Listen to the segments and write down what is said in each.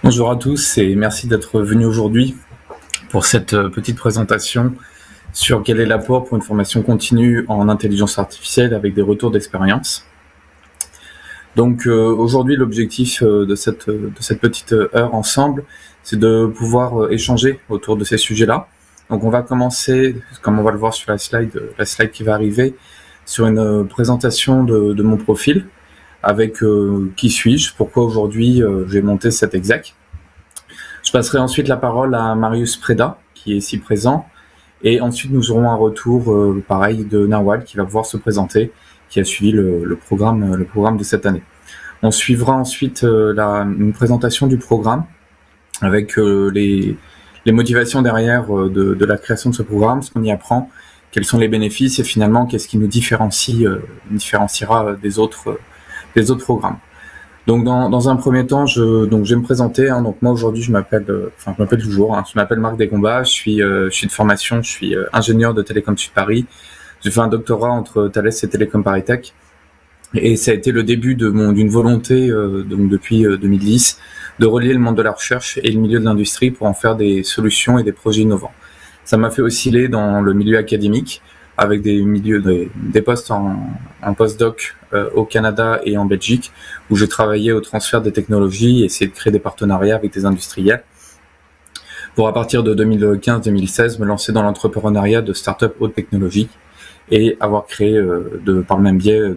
Bonjour à tous et merci d'être venus aujourd'hui pour cette petite présentation sur quel est l'apport pour une formation continue en intelligence artificielle avec des retours d'expérience. Donc aujourd'hui, l'objectif de cette petite heure ensemble, c'est de pouvoir échanger autour de ces sujets-là. Donc on va commencer, comme on va le voir sur la slide qui va arriver, sur une présentation de mon profil, avec qui suis-je, pourquoi aujourd'hui j'ai monté cette exec. Je passerai ensuite la parole à Marius Preda, qui est ici présent, et ensuite nous aurons un retour pareil de Nawal, qui va pouvoir se présenter, qui a suivi le programme de cette année. On suivra ensuite une présentation du programme, avec les motivations derrière de la création de ce programme, ce qu'on y apprend, quels sont les bénéfices, et finalement qu'est-ce qui nous différenciera des autres programmes. Donc dans un premier temps, je vais me présenter. Donc moi aujourd'hui, je m'appelle toujours. Je m'appelle Marc Descombats. Je suis de formation, je suis ingénieur de Télécom Sud Paris. J'ai fait un doctorat entre Thales et Télécom Paris Tech, et ça a été le début d'une volonté donc depuis 2010 de relier le monde de la recherche et le milieu de l'industrie pour en faire des solutions et des projets innovants. Ça m'a fait osciller dans le milieu académique, avec des postes en postdoc au Canada et en Belgique, où j'ai travaillé au transfert des technologies et essayé de créer des partenariats avec des industriels, pour à partir de 2015-2016 me lancer dans l'entrepreneuriat de start-up haute technologie et avoir créé par le même biais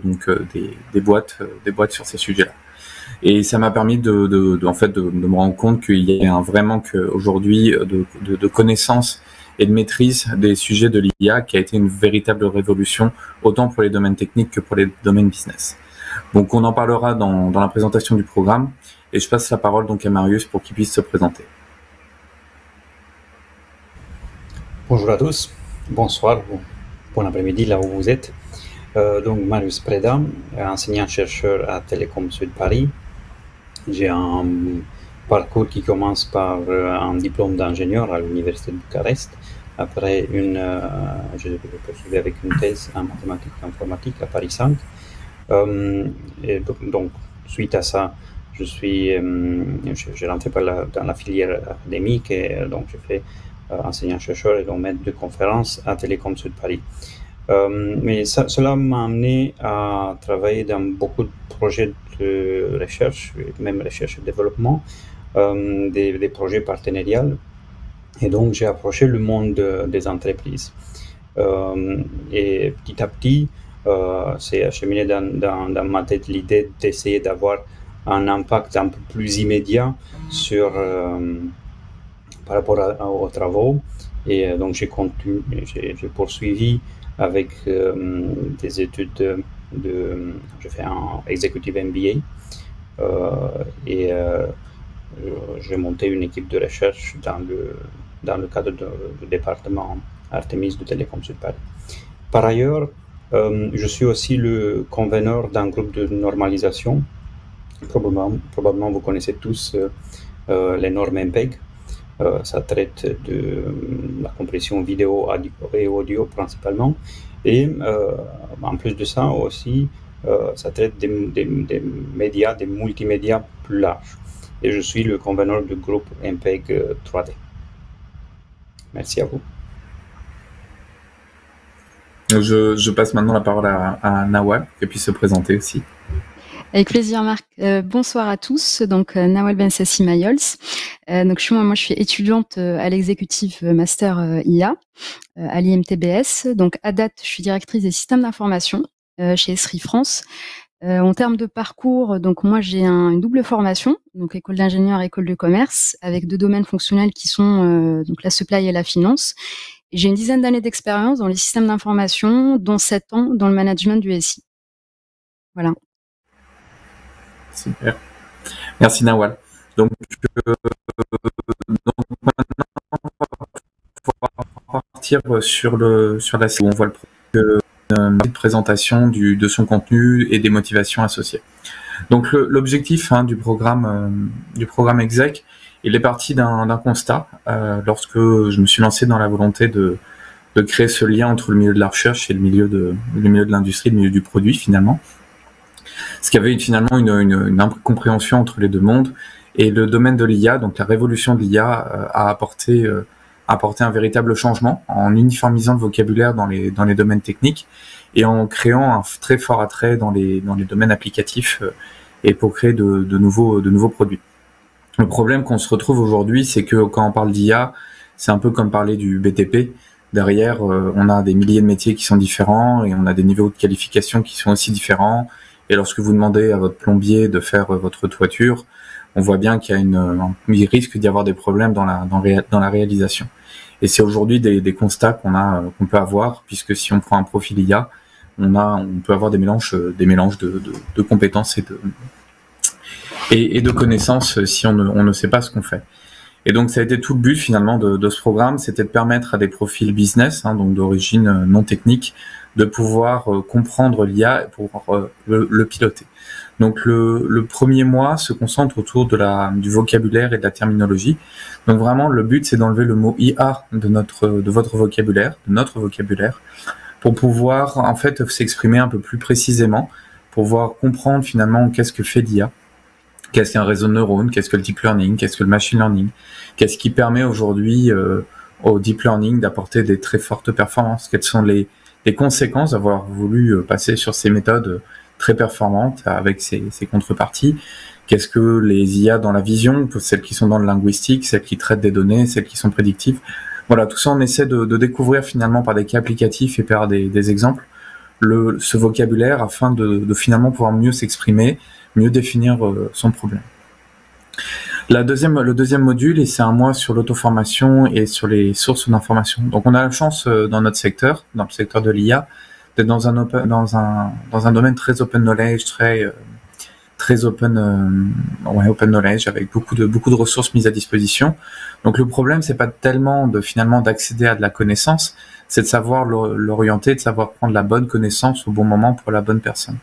des boîtes sur ces sujets-là. Et ça m'a permis de me rendre compte qu'il y a un vrai manque aujourd'hui de connaissances et de maîtrise des sujets de l'IA, qui a été une véritable révolution, autant pour les domaines techniques que pour les domaines business. Donc on en parlera dans la présentation du programme, et je passe la parole donc à Marius pour qu'il puisse se présenter. Bonjour à tous, bonsoir, bon après-midi là où vous êtes. Donc Marius Preda, enseignant-chercheur à Télécom Sud Paris. J'ai un parcours qui commence par un diplôme d'ingénieur à l'université de Bucarest. Après, je poursuivi avec une thèse en mathématiques et informatique à Paris 5. Et donc, suite à ça, j'ai rentré dans la filière académique, et donc j'ai fait enseignant-chercheur et donc maître de conférence à Télécom Sud Paris. Mais cela m'a amené à travailler dans beaucoup de projets de recherche, même recherche et développement, des projets partenariales. Et donc, j'ai approché le monde des entreprises. Et petit à petit, c'est acheminé dans ma tête l'idée d'essayer d'avoir un impact un peu plus immédiat par rapport aux travaux. Et donc, j'ai poursuivi avec des études j'ai fait un Executive MBA, et j'ai monté une équipe de recherche dans le cadre du département Artemis de Télécom Sud Paris. Par ailleurs, je suis aussi le conveneur d'un groupe de normalisation. Probablement vous connaissez tous les normes MPEG. Ça traite de la compression vidéo et audio principalement, et en plus de ça aussi, ça traite des médias, des multimédias plus larges. Et je suis le conveneur du groupe MPEG 3D. Merci à vous. Je passe maintenant la parole à Nawal, qui puisse se présenter aussi. Avec plaisir, Marc. Bonsoir à tous. Donc, Nawal Bensassi Mayols. Donc, je suis étudiante à l'exécutif master IA à l'IMTBS. Donc, à date, je suis directrice des systèmes d'information chez Esri France. En termes de parcours, donc moi j'ai une double formation, donc école d'ingénieur, école de commerce, avec 2 domaines fonctionnels qui sont donc la supply et la finance. Et j'ai une dizaine d'années d'expérience dans les systèmes d'information, dont 7 ans dans le management du SI. Voilà. Super. Merci Nawal. Donc maintenant, on va partir sur la slide où on voit une présentation de son contenu et des motivations associées. Donc l'objectif du programme exec, il est parti d'un constat lorsque je me suis lancé dans la volonté de créer ce lien entre le milieu de la recherche et le milieu de l'industrie, le milieu du produit finalement. Ce qui avait finalement une incompréhension entre les deux mondes, Et le domaine de l'IA, donc la révolution de l'IA, a apporté un véritable changement en uniformisant le vocabulaire dans les domaines techniques et en créant un très fort attrait dans les domaines applicatifs et pour créer de nouveaux produits. Le problème qu'on se retrouve aujourd'hui, c'est que quand on parle d'IA, c'est un peu comme parler du BTP. Derrière, on a des milliers de métiers qui sont différents et on a des niveaux de qualification qui sont aussi différents. Et lorsque vous demandez à votre plombier de faire votre toiture, on voit bien qu'il y a il risque d'y avoir des problèmes dans la réalisation. Et c'est aujourd'hui des constats qu'on peut avoir, puisque si on prend un profil IA, on peut avoir des mélanges de compétences et de connaissances si on ne sait pas ce qu'on fait. Et donc ça a été tout le but finalement de ce programme, c'était de permettre à des profils business, donc d'origine non technique, de pouvoir comprendre l'IA pour le piloter. Donc le premier mois se concentre autour du vocabulaire et de la terminologie. Donc vraiment le but c'est d'enlever le mot IA de notre vocabulaire, pour pouvoir en fait s'exprimer un peu plus précisément, pour pouvoir comprendre finalement qu'est-ce que fait l'IA. Qu'est-ce qu'un réseau de neurones, qu'est-ce que le deep learning, qu'est-ce que le machine learning, qu'est-ce qui permet aujourd'hui au deep learning d'apporter des très fortes performances, quelles sont les conséquences d'avoir voulu passer sur ces méthodes très performantes avec ces contreparties, qu'est-ce que les IA dans la vision, celles qui sont dans le linguistique, celles qui traitent des données, celles qui sont prédictives. Voilà, tout ça on essaie de découvrir finalement par des cas applicatifs et par des exemples ce vocabulaire afin de finalement pouvoir mieux s'exprimer, mieux définir son problème. Le deuxième module, et c'est un mois sur l'auto-formation et sur les sources d'information. Donc on a la chance dans notre secteur, dans le secteur de l'IA, d'être dans un domaine très open knowledge, très open knowledge, avec beaucoup de ressources mises à disposition. Donc le problème, c'est pas tellement finalement d'accéder à de la connaissance, c'est de savoir l'orienter, de savoir prendre la bonne connaissance au bon moment pour la bonne personne.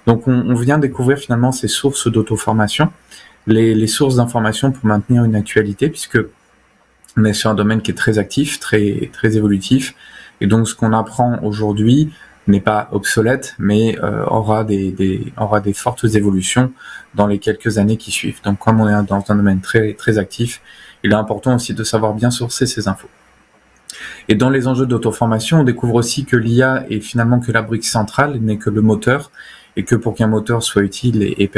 Donc on vient découvrir finalement ces sources d'auto-formation, les sources d'information pour maintenir une actualité, puisque on est sur un domaine qui est très actif, très évolutif, et donc ce qu'on apprend aujourd'hui n'est pas obsolète, mais aura des fortes évolutions dans les quelques années qui suivent. Donc comme on est dans un domaine très actif, il est important aussi de savoir bien sourcer ces infos. Et dans les enjeux d'auto-formation, on découvre aussi que l'IA est finalement que la brique centrale, n'est que le moteur, et que pour qu'un moteur soit utile et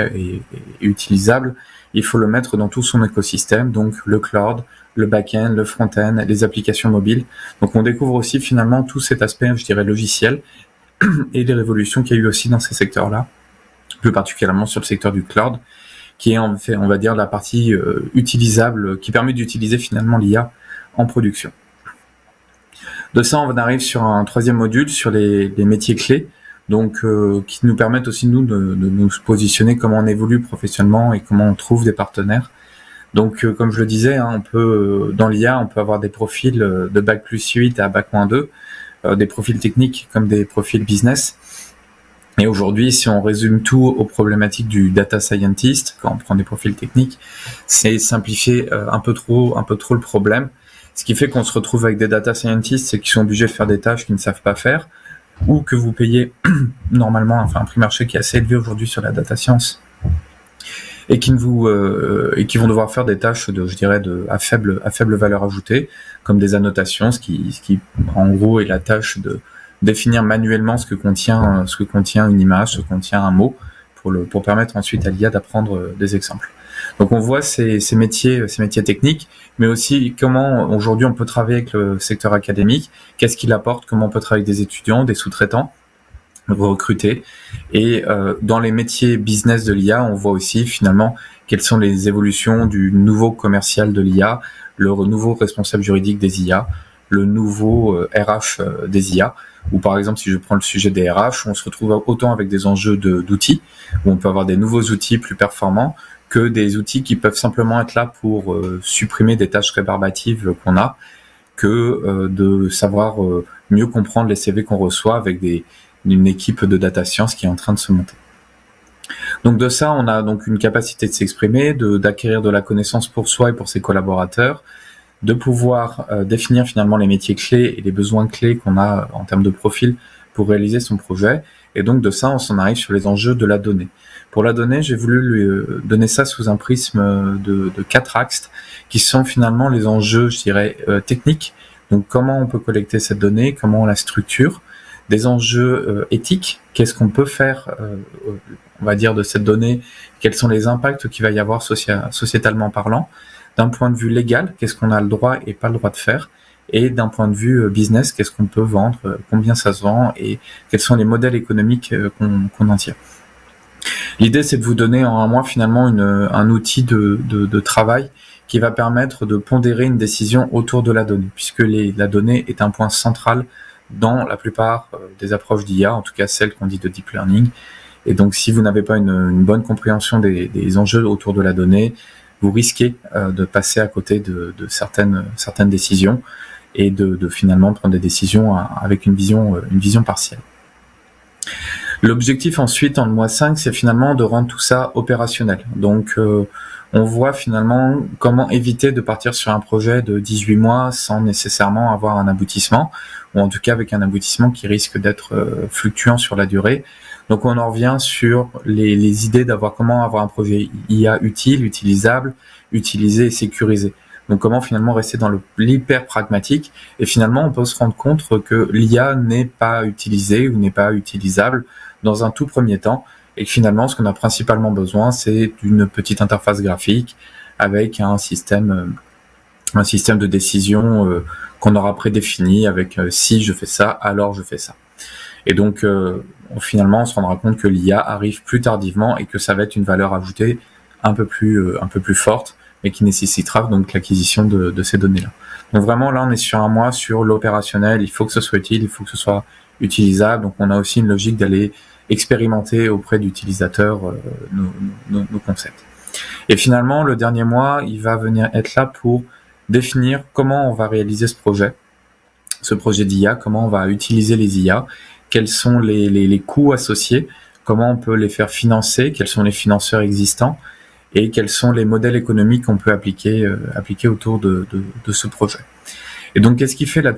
utilisable, il faut le mettre dans tout son écosystème, donc le cloud, le back-end, le front-end, les applications mobiles. Donc on découvre aussi finalement tout cet aspect, je dirais, logiciel, et les révolutions qu'il y a eu aussi dans ces secteurs-là, plus particulièrement sur le secteur du cloud, qui est en fait, on va dire, la partie utilisable, qui permet d'utiliser finalement l'IA en production. De ça, on arrive sur un troisième module sur les métiers clés, donc qui nous permettent aussi nous de nous positionner, comment on évolue professionnellement et comment on trouve des partenaires. Donc comme je le disais, on peut dans l'IA, on peut avoir des profils de Bac+8 à Bac-2, des profils techniques comme des profils business. Et aujourd'hui, si on résume tout aux problématiques du data scientist, quand on prend des profils techniques, c'est simplifier un peu trop le problème. Ce qui fait qu'on se retrouve avec des data scientists, c'est qu'ils sont obligés de faire des tâches qu'ils ne savent pas faire, ou que vous payez normalement, un prix marché qui est assez élevé aujourd'hui sur la data science, et qui vont devoir faire des tâches à faible valeur ajoutée, comme des annotations, ce qui en gros est la tâche de définir manuellement ce que contient une image, ce que contient un mot, pour permettre ensuite à l'IA d'apprendre des exemples. Donc on voit ces métiers techniques, mais aussi comment aujourd'hui on peut travailler avec le secteur académique, qu'est-ce qu'il apporte, comment on peut travailler avec des étudiants, des sous-traitants, recruter. Et dans les métiers business de l'IA, on voit aussi finalement quelles sont les évolutions du nouveau commercial de l'IA, le nouveau responsable juridique des IA, le nouveau RH des IA, ou par exemple si je prends le sujet des RH, on se retrouve autant avec des enjeux d'outils, où on peut avoir des nouveaux outils plus performants, que des outils qui peuvent simplement être là pour supprimer des tâches rébarbatives qu'on a, que de savoir mieux comprendre les CV qu'on reçoit avec une équipe de data science qui est en train de se monter. Donc de ça, on a donc une capacité de s'exprimer, d'acquérir de la connaissance pour soi et pour ses collaborateurs, de pouvoir définir finalement les métiers clés et les besoins clés qu'on a en termes de profil pour réaliser son projet. Et donc de ça, on s'en arrive sur les enjeux de la donnée. Pour la donnée, j'ai voulu lui donner ça sous un prisme de 4 axes qui sont finalement les enjeux, je dirais, techniques. Donc comment on peut collecter cette donnée, comment on la structure, des enjeux éthiques, qu'est-ce qu'on peut faire, on va dire, de cette donnée, quels sont les impacts qu'il va y avoir sociétalement parlant, d'un point de vue légal, qu'est-ce qu'on a le droit et pas le droit de faire, et d'un point de vue business, qu'est-ce qu'on peut vendre, combien ça se vend, et quels sont les modèles économiques qu'on en tire. L'idée, c'est de vous donner en un mois finalement un outil de travail qui va permettre de pondérer une décision autour de la donnée, puisque la donnée est un point central dans la plupart des approches d'IA, en tout cas celles qu'on dit de deep learning. Et donc, si vous n'avez pas une bonne compréhension des enjeux autour de la donnée, vous risquez de passer à côté de certaines décisions et de finalement prendre des décisions avec une vision partielle. L'objectif ensuite, en mois 5, c'est finalement de rendre tout ça opérationnel. Donc, on voit finalement comment éviter de partir sur un projet de 18 mois sans nécessairement avoir un aboutissement, ou en tout cas avec un aboutissement qui risque d'être fluctuant sur la durée. Donc on en revient sur les idées d'avoir comment avoir un projet IA utile, utilisable, utilisé et sécurisé. Donc comment finalement rester dans l'hyper pragmatique, et finalement on peut se rendre compte que l'IA n'est pas utilisée ou n'est pas utilisable dans un tout premier temps, et que finalement ce qu'on a principalement besoin c'est d'une petite interface graphique avec un système de décision qu'on aura prédéfini avec si je fais ça, alors je fais ça. Et donc finalement on se rendra compte que l'IA arrive plus tardivement et que ça va être une valeur ajoutée un peu plus forte, mais qui nécessitera donc l'acquisition de ces données-là. Donc vraiment là on est sur un mois sur l'opérationnel, il faut que ce soit utile, il faut que ce soit utilisable, donc on a aussi une logique d'aller expérimenter auprès d'utilisateurs nos concepts. Et finalement le dernier mois il va venir être là pour définir comment on va réaliser ce projet d'IA, comment on va utiliser les IA, quels sont les coûts associés, comment on peut les faire financer, quels sont les financeurs existants, et quels sont les modèles économiques qu'on peut appliquer autour de ce projet. Et donc, qu'est-ce qui fait la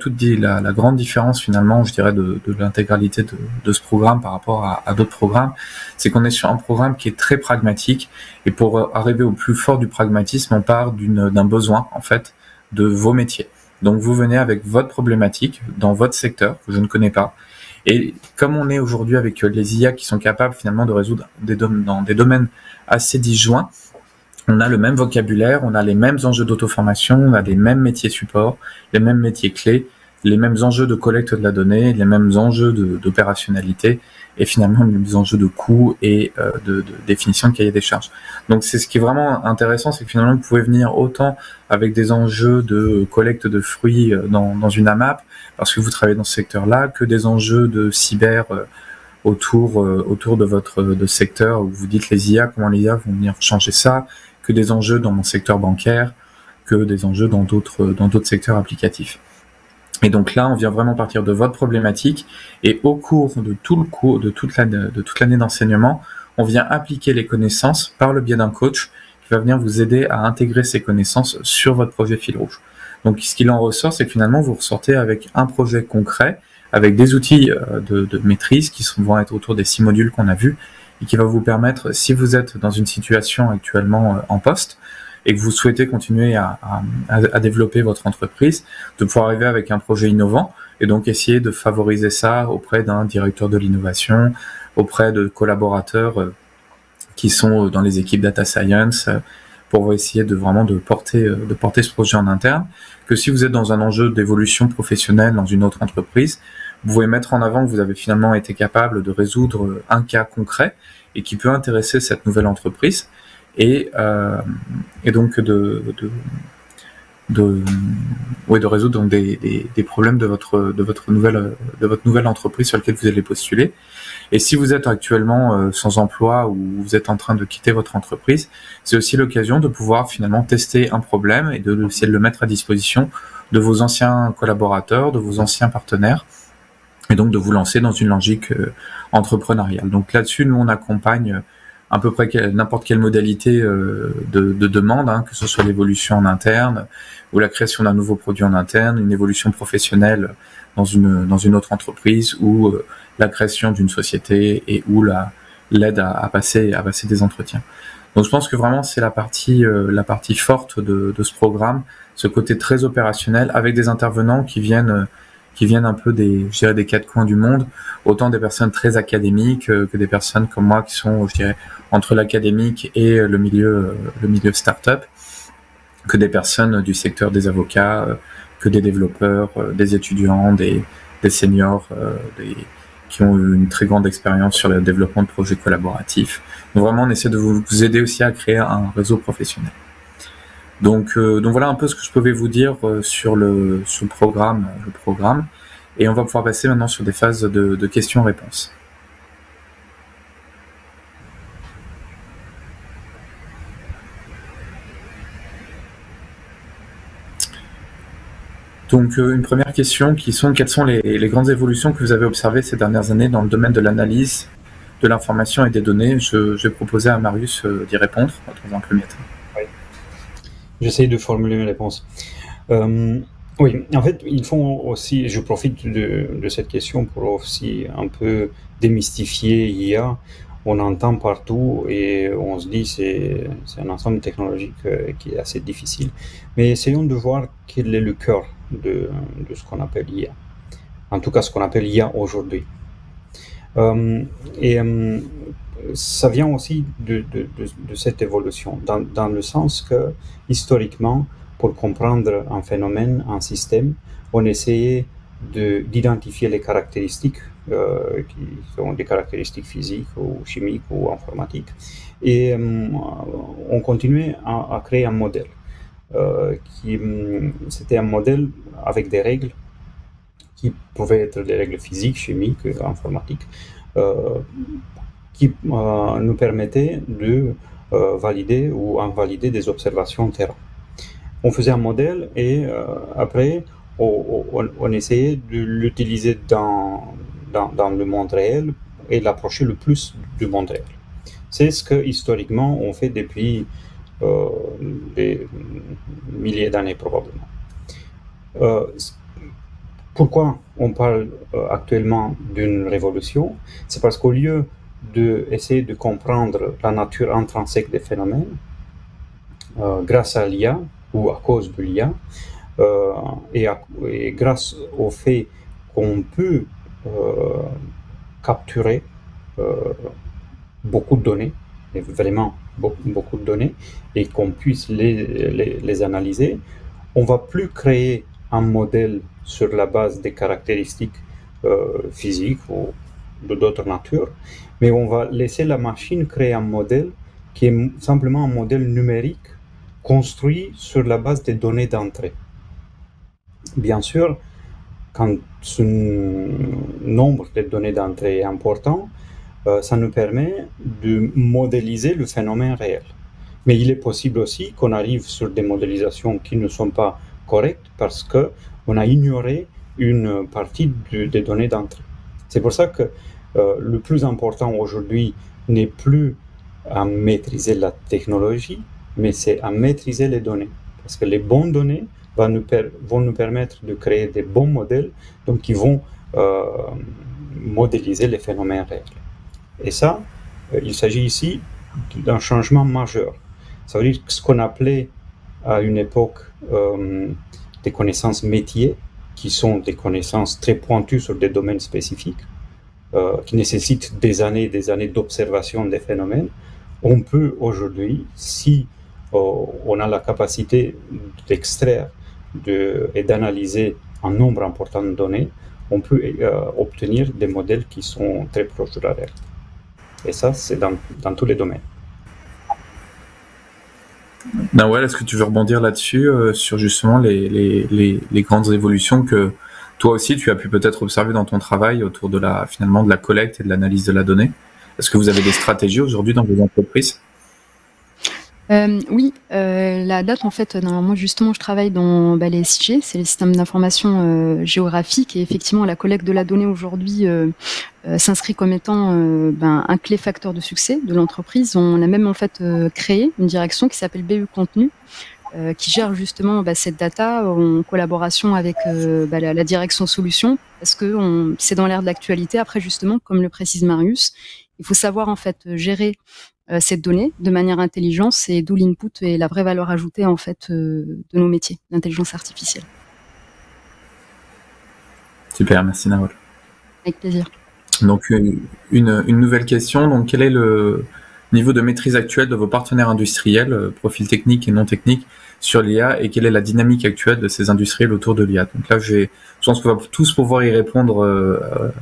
grande différence finalement, je dirais, de l'intégralité de ce programme par rapport à d'autres programmes, c'est qu'on est sur un programme qui est très pragmatique, et pour arriver au plus fort du pragmatisme, on part d'un besoin, en fait, de vos métiers. Donc, vous venez avec votre problématique dans votre secteur, que je ne connais pas, et comme on est aujourd'hui avec les IA qui sont capables finalement de résoudre dans des domaines assez disjoints, on a le même vocabulaire, on a les mêmes enjeux d'auto-formation, on a les mêmes métiers support, les mêmes métiers clés, les mêmes enjeux de collecte de la donnée, les mêmes enjeux d'opérationnalité et finalement les mêmes enjeux de coûts et de définition de cahier des charges. Donc c'est ce qui est vraiment intéressant, c'est que finalement vous pouvez venir autant avec des enjeux de collecte de fruits dans une AMAP, parce que vous travaillez dans ce secteur-là, que des enjeux de cyber autour de votre secteur où vous dites les IA, comment les IA vont venir changer ça, que des enjeux dans mon secteur bancaire, que des enjeux dans d'autres secteurs applicatifs. Et donc là, on vient vraiment partir de votre problématique, et au cours de toute l'année d'enseignement, on vient appliquer les connaissances par le biais d'un coach qui va venir vous aider à intégrer ces connaissances sur votre projet fil rouge. Donc ce qu'il en ressort, c'est que finalement vous ressortez avec un projet concret, avec des outils de maîtrise qui vont être autour des 6 modules qu'on a vus, et qui va vous permettre, si vous êtes dans une situation actuellement en poste, et que vous souhaitez continuer à développer votre entreprise, de pouvoir arriver avec un projet innovant, et donc essayer de favoriser ça auprès d'un directeur de l'innovation, auprès de collaborateurs qui sont dans les équipes data science, pour essayer de porter ce projet en interne, que si vous êtes dans un enjeu d'évolution professionnelle dans une autre entreprise, vous pouvez mettre en avant que vous avez finalement été capable de résoudre un cas concret et qui peut intéresser cette nouvelle entreprise, et donc de résoudre donc des problèmes de votre nouvelle entreprise sur laquelle vous allez postuler. Et si vous êtes actuellement sans emploi ou vous êtes en train de quitter votre entreprise, c'est aussi l'occasion de pouvoir finalement tester un problème et essayer de le mettre à disposition de vos anciens collaborateurs, de vos anciens partenaires, et donc de vous lancer dans une logique entrepreneuriale. Donc là-dessus, nous on accompagne à peu près n'importe quelle modalité de demande, que ce soit l'évolution en interne ou la création d'un nouveau produit en interne, une évolution professionnelle dans une autre entreprise, ou la création d'une société, et ou l'aident à passer des entretiens. Donc je pense que vraiment c'est la partie forte de ce programme, ce côté très opérationnel avec des intervenants qui viennent un peu des quatre coins du monde, autant des personnes très académiques que des personnes comme moi qui sont, je dirais, entre l'académique et le milieu start-up, que des personnes du secteur des avocats, que des développeurs, des étudiants, des seniors, qui ont eu une très grande expérience sur le développement de projets collaboratifs. Donc vraiment, on essaie de vous aider aussi à créer un réseau professionnel. Donc voilà un peu ce que je pouvais vous dire sur le programme. Et on va pouvoir passer maintenant sur des phases de questions-réponses. Donc une première question quelles sont les grandes évolutions que vous avez observées ces dernières années dans le domaine de l'analyse, de l'information et des données. Je vais proposer à Marius d'y répondre dans un premier temps. Oui. J'essaie de formuler mes réponses. Oui, en fait, il faut aussi, je profite de cette question pour aussi un peu démystifier IA. On entend partout et on se dit c'est un ensemble technologique qui est assez difficile. Mais essayons de voir quel est le cœur de ce qu'on appelle IA. En tout cas, ce qu'on appelle IA aujourd'hui. Ça vient aussi de cette évolution, dans le sens que, historiquement, pour comprendre un phénomène, un système, on essayait d'identifier les caractéristiques qui sont des caractéristiques physiques ou chimiques ou informatiques, et on continuait à créer un modèle. C'était un modèle avec des règles qui pouvaient être des règles physiques, chimiques, informatiques, qui nous permettaient de valider ou invalider des observations terrain. On faisait un modèle et après on essayait de l'utiliser dans le monde réel et l'approcher le plus du monde réel. C'est ce que historiquement on fait depuis des milliers d'années probablement. Pourquoi on parle actuellement d'une révolution? C'est parce qu'au lieu d'essayer de comprendre la nature intrinsèque des phénomènes, grâce à l'IA ou à cause de l'IA, et grâce au fait qu'on peut capturer beaucoup de données, et vraiment beaucoup de données, et qu'on puisse les analyser, on ne va plus créer un modèle sur la base des caractéristiques physiques ou d'autres natures, mais on va laisser la machine créer un modèle qui est simplement un modèle numérique construit sur la base des données d'entrée. Bien sûr, quand ce nombre de données d'entrée est important, ça nous permet de modéliser le phénomène réel. Mais il est possible aussi qu'on arrive sur des modélisations qui ne sont pas correctes parce qu'on a ignoré une partie des données d'entrée. C'est pour ça que le plus important aujourd'hui n'est plus à maîtriser la technologie, mais c'est à maîtriser les données. Parce que les bonnes données vont nous permettre de créer des bons modèles, donc qui vont modéliser les phénomènes réels. Et ça, il s'agit ici d'un changement majeur. Ça veut dire que ce qu'on appelait à une époque des connaissances métiers, qui sont des connaissances très pointues sur des domaines spécifiques, qui nécessitent des années d'observation des phénomènes, on peut aujourd'hui, si on a la capacité d'extraire et d'analyser un nombre important de données, on peut obtenir des modèles qui sont très proches de la réalité. Et ça, c'est dans tous les domaines. Nawal, est-ce que tu veux rebondir là-dessus, sur justement les grandes évolutions que toi aussi tu as pu peut-être observer dans ton travail autour de la collecte et de l'analyse de la donnée? Est-ce que vous avez des stratégies aujourd'hui dans vos entreprises? Oui, la date, en fait, moi justement, je travaille dans les SIG, c'est les systèmes d'information géographique, et effectivement, la collecte de la donnée aujourd'hui s'inscrit comme étant un clé facteur de succès de l'entreprise. On a même en fait créé une direction qui s'appelle BU Contenu, qui gère justement cette data en collaboration avec la direction solution, parce que c'est dans l'ère de l'actualité. Après, justement, comme le précise Marius, il faut savoir en fait gérer cette donnée de manière intelligente, et d'où l'input et la vraie valeur ajoutée en fait de nos métiers d'intelligence artificielle. Super, merci Nawal. Avec plaisir. Donc une nouvelle question, donc quel est le niveau de maîtrise actuel de vos partenaires industriels, profils techniques et non techniques, sur l'IA, et quelle est la dynamique actuelle de ces industriels autour de l'IA? Donc là, je pense qu'on va tous pouvoir y répondre.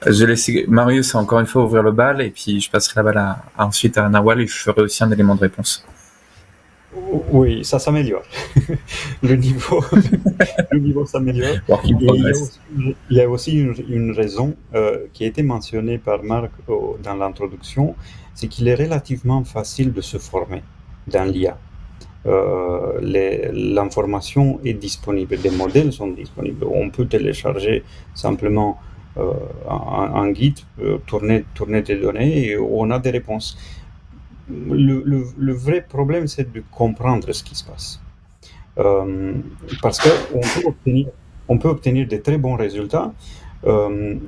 Je vais laisser Marius encore une fois ouvrir le bal, et puis je passerai la balle ensuite à Nawal, et je ferai aussi un élément de réponse. Oui, ça s'améliore. le niveau s'améliore. Il y a aussi une raison qui a été mentionnée par Marc dans l'introduction, c'est qu'il est relativement facile de se former dans l'IA. L'information est disponible, des modèles sont disponibles. On peut télécharger simplement un guide, tourner des données, et on a des réponses. Le vrai problème, c'est de comprendre ce qui se passe. Parce qu'on peut obtenir de très bons résultats,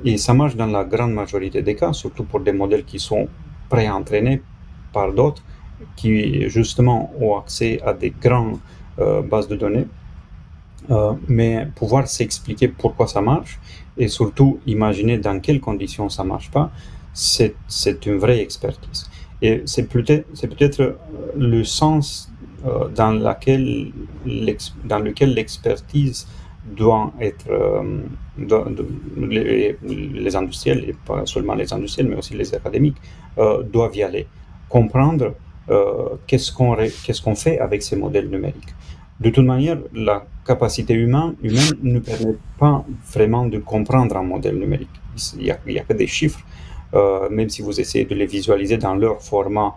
et ça marche dans la grande majorité des cas, surtout pour des modèles qui sont pré-entraînés par d'autres, qui justement ont accès à des grandes bases de données. Mais pouvoir s'expliquer pourquoi ça marche, et surtout imaginer dans quelles conditions ça ne marche pas, c'est une vraie expertise. Et c'est peut-être le sens dans lequel l'expertise doit être, les industriels, et pas seulement les industriels, mais aussi les académiques, doivent y aller. Comprendre qu'est-ce qu'on fait avec ces modèles numériques. De toute manière, la capacité humaine ne permet pas vraiment de comprendre un modèle numérique. Il n'y a que des chiffres. Même si vous essayez de les visualiser dans leur format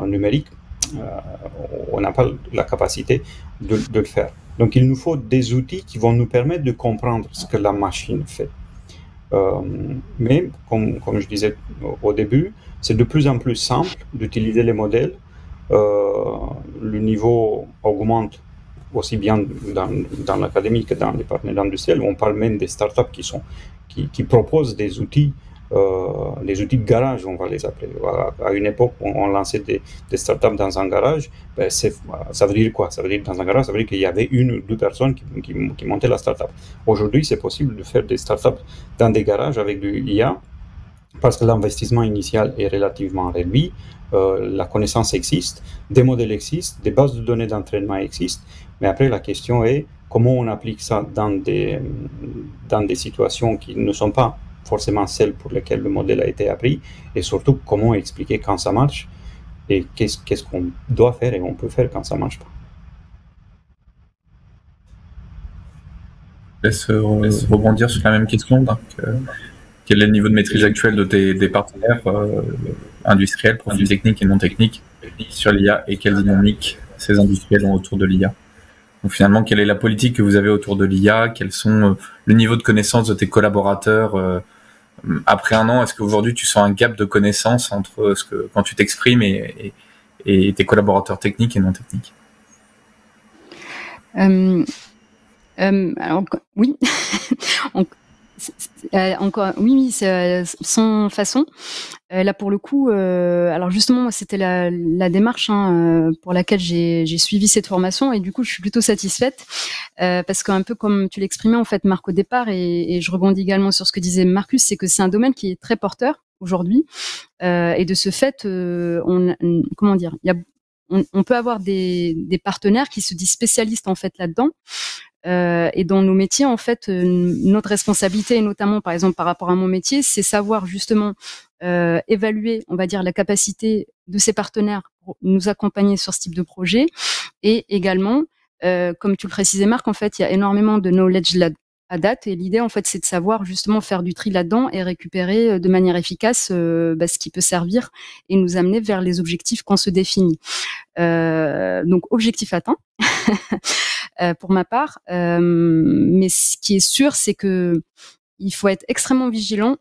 numérique, on n'a pas la capacité de le faire. Donc il nous faut des outils qui vont nous permettre de comprendre ce que la machine fait. Mais comme je disais au début, c'est de plus en plus simple d'utiliser les modèles. Le niveau augmente aussi bien dans l'académie que dans les partenaires industriels. On parle même des startups qui proposent des outils, les outils de garage, on va les appeler. À une époque, on lançait des startups dans un garage. Ben ça veut dire quoi? Ça veut dire dans un garage, ça veut dire qu'il y avait une ou deux personnes qui montaient la startup. Aujourd'hui, c'est possible de faire des startups dans des garages avec du IA, parce que l'investissement initial est relativement réduit, la connaissance existe, des modèles existent, des bases de données d'entraînement existent, mais après la question est comment on applique ça dans des situations qui ne sont pas forcément celles pour lesquelles le modèle a été appris, et surtout comment expliquer quand ça marche, et qu'est-ce qu'on doit faire et on peut faire quand ça ne marche pas. Je laisse rebondir sur la même question. Donc, quel est le niveau de maîtrise actuel de des partenaires industriels, profils techniques et non techniques sur l'IA, et quelle dynamique ces industriels ont autour de l'IA? Donc finalement, quelle est la politique que vous avez autour de l'IA? Quels sont le niveau de connaissance de tes collaborateurs après un an? Est-ce qu'aujourd'hui tu sens un gap de connaissance entre quand tu t'exprimes et tes collaborateurs techniques et non techniques? Alors oui. Encore, oui, c'est sans façon. Là, pour le coup, alors justement, moi, c'était la démarche pour laquelle j'ai suivi cette formation, et du coup, je suis plutôt satisfaite parce qu'un peu comme tu l'exprimais en fait, Marc, au départ, et je rebondis également sur ce que disait Marcus, c'est que c'est un domaine qui est très porteur aujourd'hui, et de ce fait, comment dire, on peut avoir des partenaires qui se disent spécialistes en fait là-dedans. Et dans nos métiers, en fait, notre responsabilité, et notamment, par exemple, par rapport à mon métier, c'est savoir justement évaluer, on va dire, la capacité de ces partenaires pour nous accompagner sur ce type de projet. Et également, comme tu le précisais, Marc, en fait, il y a énormément de knowledge là à date, et l'idée, en fait, c'est de savoir justement faire du tri là-dedans et récupérer de manière efficace ce qui peut servir et nous amener vers les objectifs qu'on se définit. Donc, objectif atteint. Pour ma part, mais ce qui est sûr, c'est que il faut être extrêmement vigilant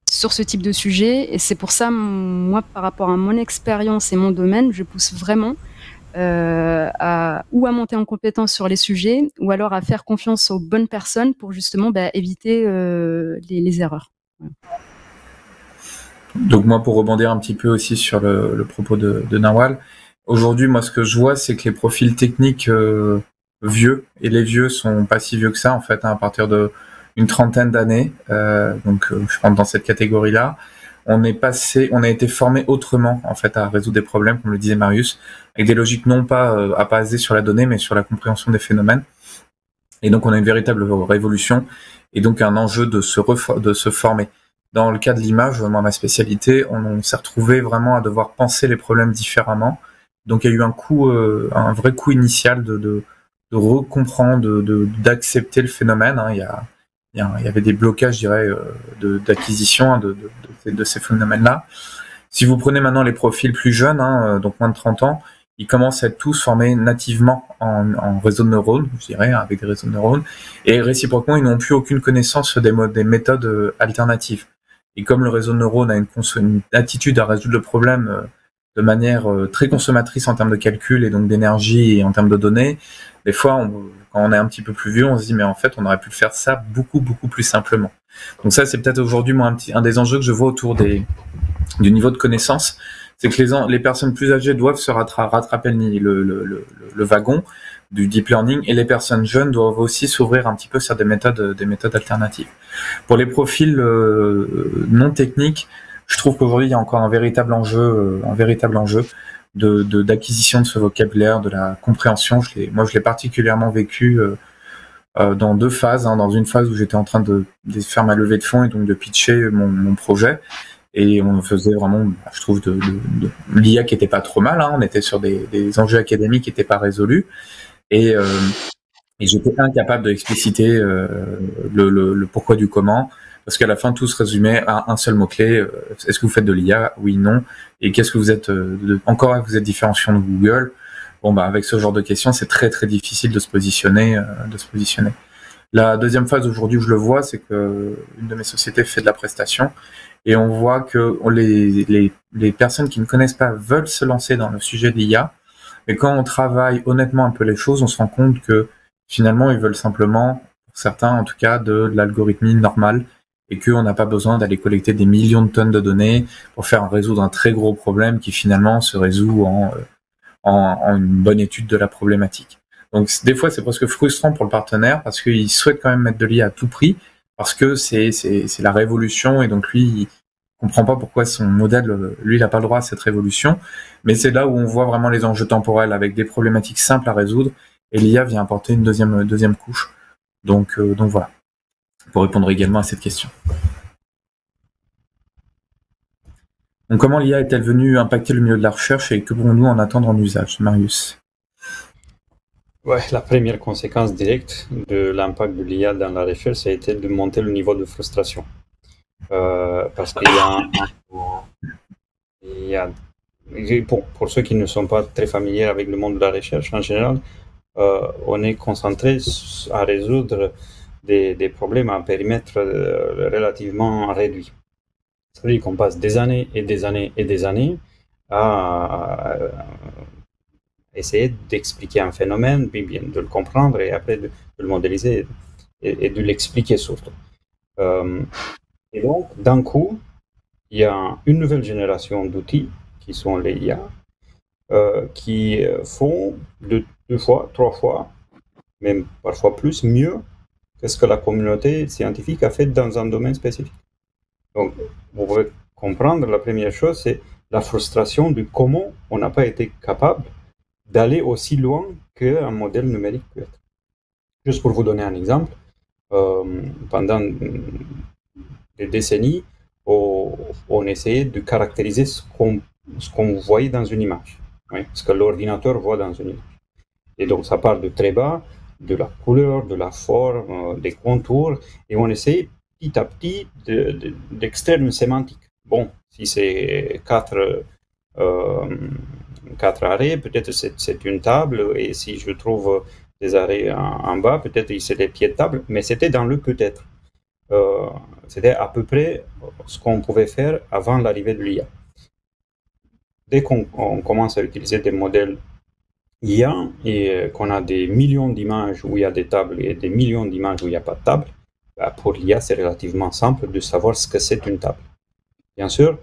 sur ce type de sujet, et c'est pour ça, moi, par rapport à mon expérience et mon domaine, je pousse vraiment ou à monter en compétence sur les sujets, ou alors à faire confiance aux bonnes personnes pour justement éviter les erreurs. Voilà. Donc moi, pour rebondir un petit peu aussi sur le propos de Nawal, aujourd'hui, moi, ce que je vois, c'est que les profils techniques vieux, et les vieux sont pas si vieux que ça, en fait, hein, à partir de une trentaine d'années, je rentre dans cette catégorie-là, on a été formé autrement, en fait, à résoudre des problèmes, comme le disait Marius, avec des logiques non pas à baser sur la donnée, mais sur la compréhension des phénomènes. Et donc, on a une véritable révolution, et donc un enjeu de se former. Dans le cas de l'image, moi, ma spécialité, on s'est retrouvé vraiment à devoir penser les problèmes différemment. Donc, il y a eu un vrai coup initial de recomprendre, d'accepter le phénomène. Hein. Il y avait des blocages, je dirais, d'acquisition de ces phénomènes-là. Si vous prenez maintenant les profils plus jeunes, hein, donc moins de 30 ans, ils commencent à être tous formés nativement en réseau de neurones, je dirais, avec des réseaux de neurones, et réciproquement, ils n'ont plus aucune connaissance des méthodes alternatives. Et comme le réseau de neurones a une attitude à résoudre le problème de manière très consommatrice en termes de calcul et donc d'énergie et en termes de données, des fois, quand on est un petit peu plus vieux, on se dit mais en fait, on aurait pu faire ça beaucoup plus simplement. Donc ça, c'est peut-être aujourd'hui moi un des enjeux que je vois autour du niveau de connaissance, c'est que les personnes plus âgées doivent se rattraper le wagon du deep learning, et les personnes jeunes doivent aussi s'ouvrir un petit peu sur des méthodes alternatives. Pour les profils non techniques, je trouve qu'aujourd'hui il y a encore un véritable enjeu d'acquisition de ce vocabulaire, de la compréhension. Moi, je l'ai particulièrement vécu dans deux phases. Hein. Dans une phase où j'étais en train de faire ma levée de fonds et donc de pitcher mon projet. Et on faisait vraiment, je trouve, de l'IA qui était pas trop mal. Hein. On était sur des enjeux académiques qui n'étaient pas résolus. Et j'étais incapable d'expliciter le pourquoi du comment, parce qu'à la fin, tout se résumait à un seul mot-clé. Est-ce que vous faites de l'IA? Oui, non. Et qu'est-ce que vous êtes encore vous êtes différenciant de Google? Bon, avec ce genre de questions, c'est très difficile de se positionner. La deuxième phase aujourd'hui où je le vois, c'est que une de mes sociétés fait de la prestation, et on voit que les personnes qui ne connaissent pas veulent se lancer dans le sujet de l'IA. Mais quand on travaille honnêtement un peu les choses, on se rend compte que finalement, ils veulent simplement, pour certains en tout cas, de l'algorithmie normale, et qu'on n'a pas besoin d'aller collecter des millions de tonnes de données pour résoudre un très gros problème qui finalement se résout en une bonne étude de la problématique. Donc des fois, c'est presque frustrant pour le partenaire parce qu'il souhaite quand même mettre de l'IA à tout prix, parce que c'est la révolution, et donc lui, il comprend pas pourquoi son modèle, lui, il n'a pas le droit à cette révolution. Mais c'est là où on voit vraiment les enjeux temporels avec des problématiques simples à résoudre, et l'IA vient apporter une deuxième couche. Donc voilà, pour répondre également à cette question. Donc comment l'IA est-elle venue impacter le milieu de la recherche, et que pouvons-nous en attendre en usage, Marius? Ouais, la première conséquence directe de l'impact de l'IA dans la recherche, ça a été de monter le niveau de frustration. Parce qu'il y a pour ceux qui ne sont pas très familiers avec le monde de la recherche, en général, on est concentré à résoudre des problèmes à un périmètre relativement réduit. Ça veut dire qu'on passe des années et des années et des années à essayer d'expliquer un phénomène, puis bien de le comprendre, et après de le modéliser et de l'expliquer surtout. Et donc, d'un coup, il y a une nouvelle génération d'outils qui sont les IA, qui font deux fois, trois fois, même parfois plus, mieux que ce que la communauté scientifique a fait dans un domaine spécifique. Donc, vous pouvez comprendre, la première chose, c'est la frustration de comment on n'a pas été capable d'aller aussi loin qu'un modèle numérique peut être. Juste pour vous donner un exemple, pendant des décennies, on essayait de caractériser ce qu'on voyait dans une image, oui, ce que l'ordinateur voit dans une image. Et donc, ça part de très bas, de la couleur, de la forme, des contours, et on essaye petit à petit d'extraire une sémantique. Bon, si c'est quatre arrêts, peut-être c'est une table, et si je trouve des arrêts en bas, peut-être c'est des pieds de table, mais c'était dans le peut-être. C'était à peu près ce qu'on pouvait faire avant l'arrivée de l'IA. Dès qu'on commence à utiliser des modèles IA et qu'on a des millions d'images où il y a des tables et des millions d'images où il n'y a pas de table, pour l'IA, c'est relativement simple de savoir ce que c'est une table. Bien sûr,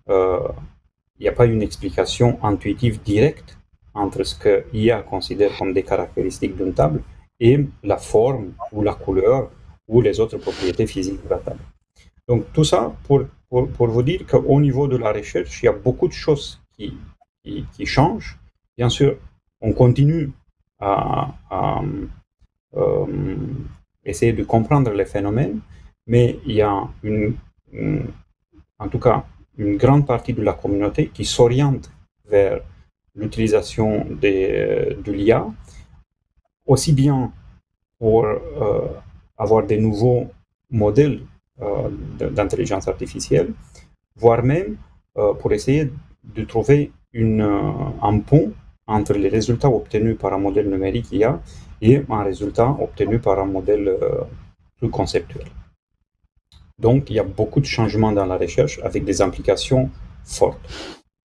il n'y a pas une explication intuitive directe entre ce que l'IA considère comme des caractéristiques d'une table et la forme ou la couleur ou les autres propriétés physiques de la table. Donc tout ça pour vous dire qu'au niveau de la recherche, il y a beaucoup de choses qui changent. Bien sûr, on continue à essayer de comprendre les phénomènes, mais il y a en tout cas une grande partie de la communauté qui s'oriente vers l'utilisation de l'IA, aussi bien pour avoir des nouveaux modèles d'intelligence artificielle, voire même pour essayer de trouver un pont entre les résultats obtenus par un modèle numérique IA et un résultat obtenu par un modèle plus conceptuel. Donc, il y a beaucoup de changements dans la recherche avec des implications fortes.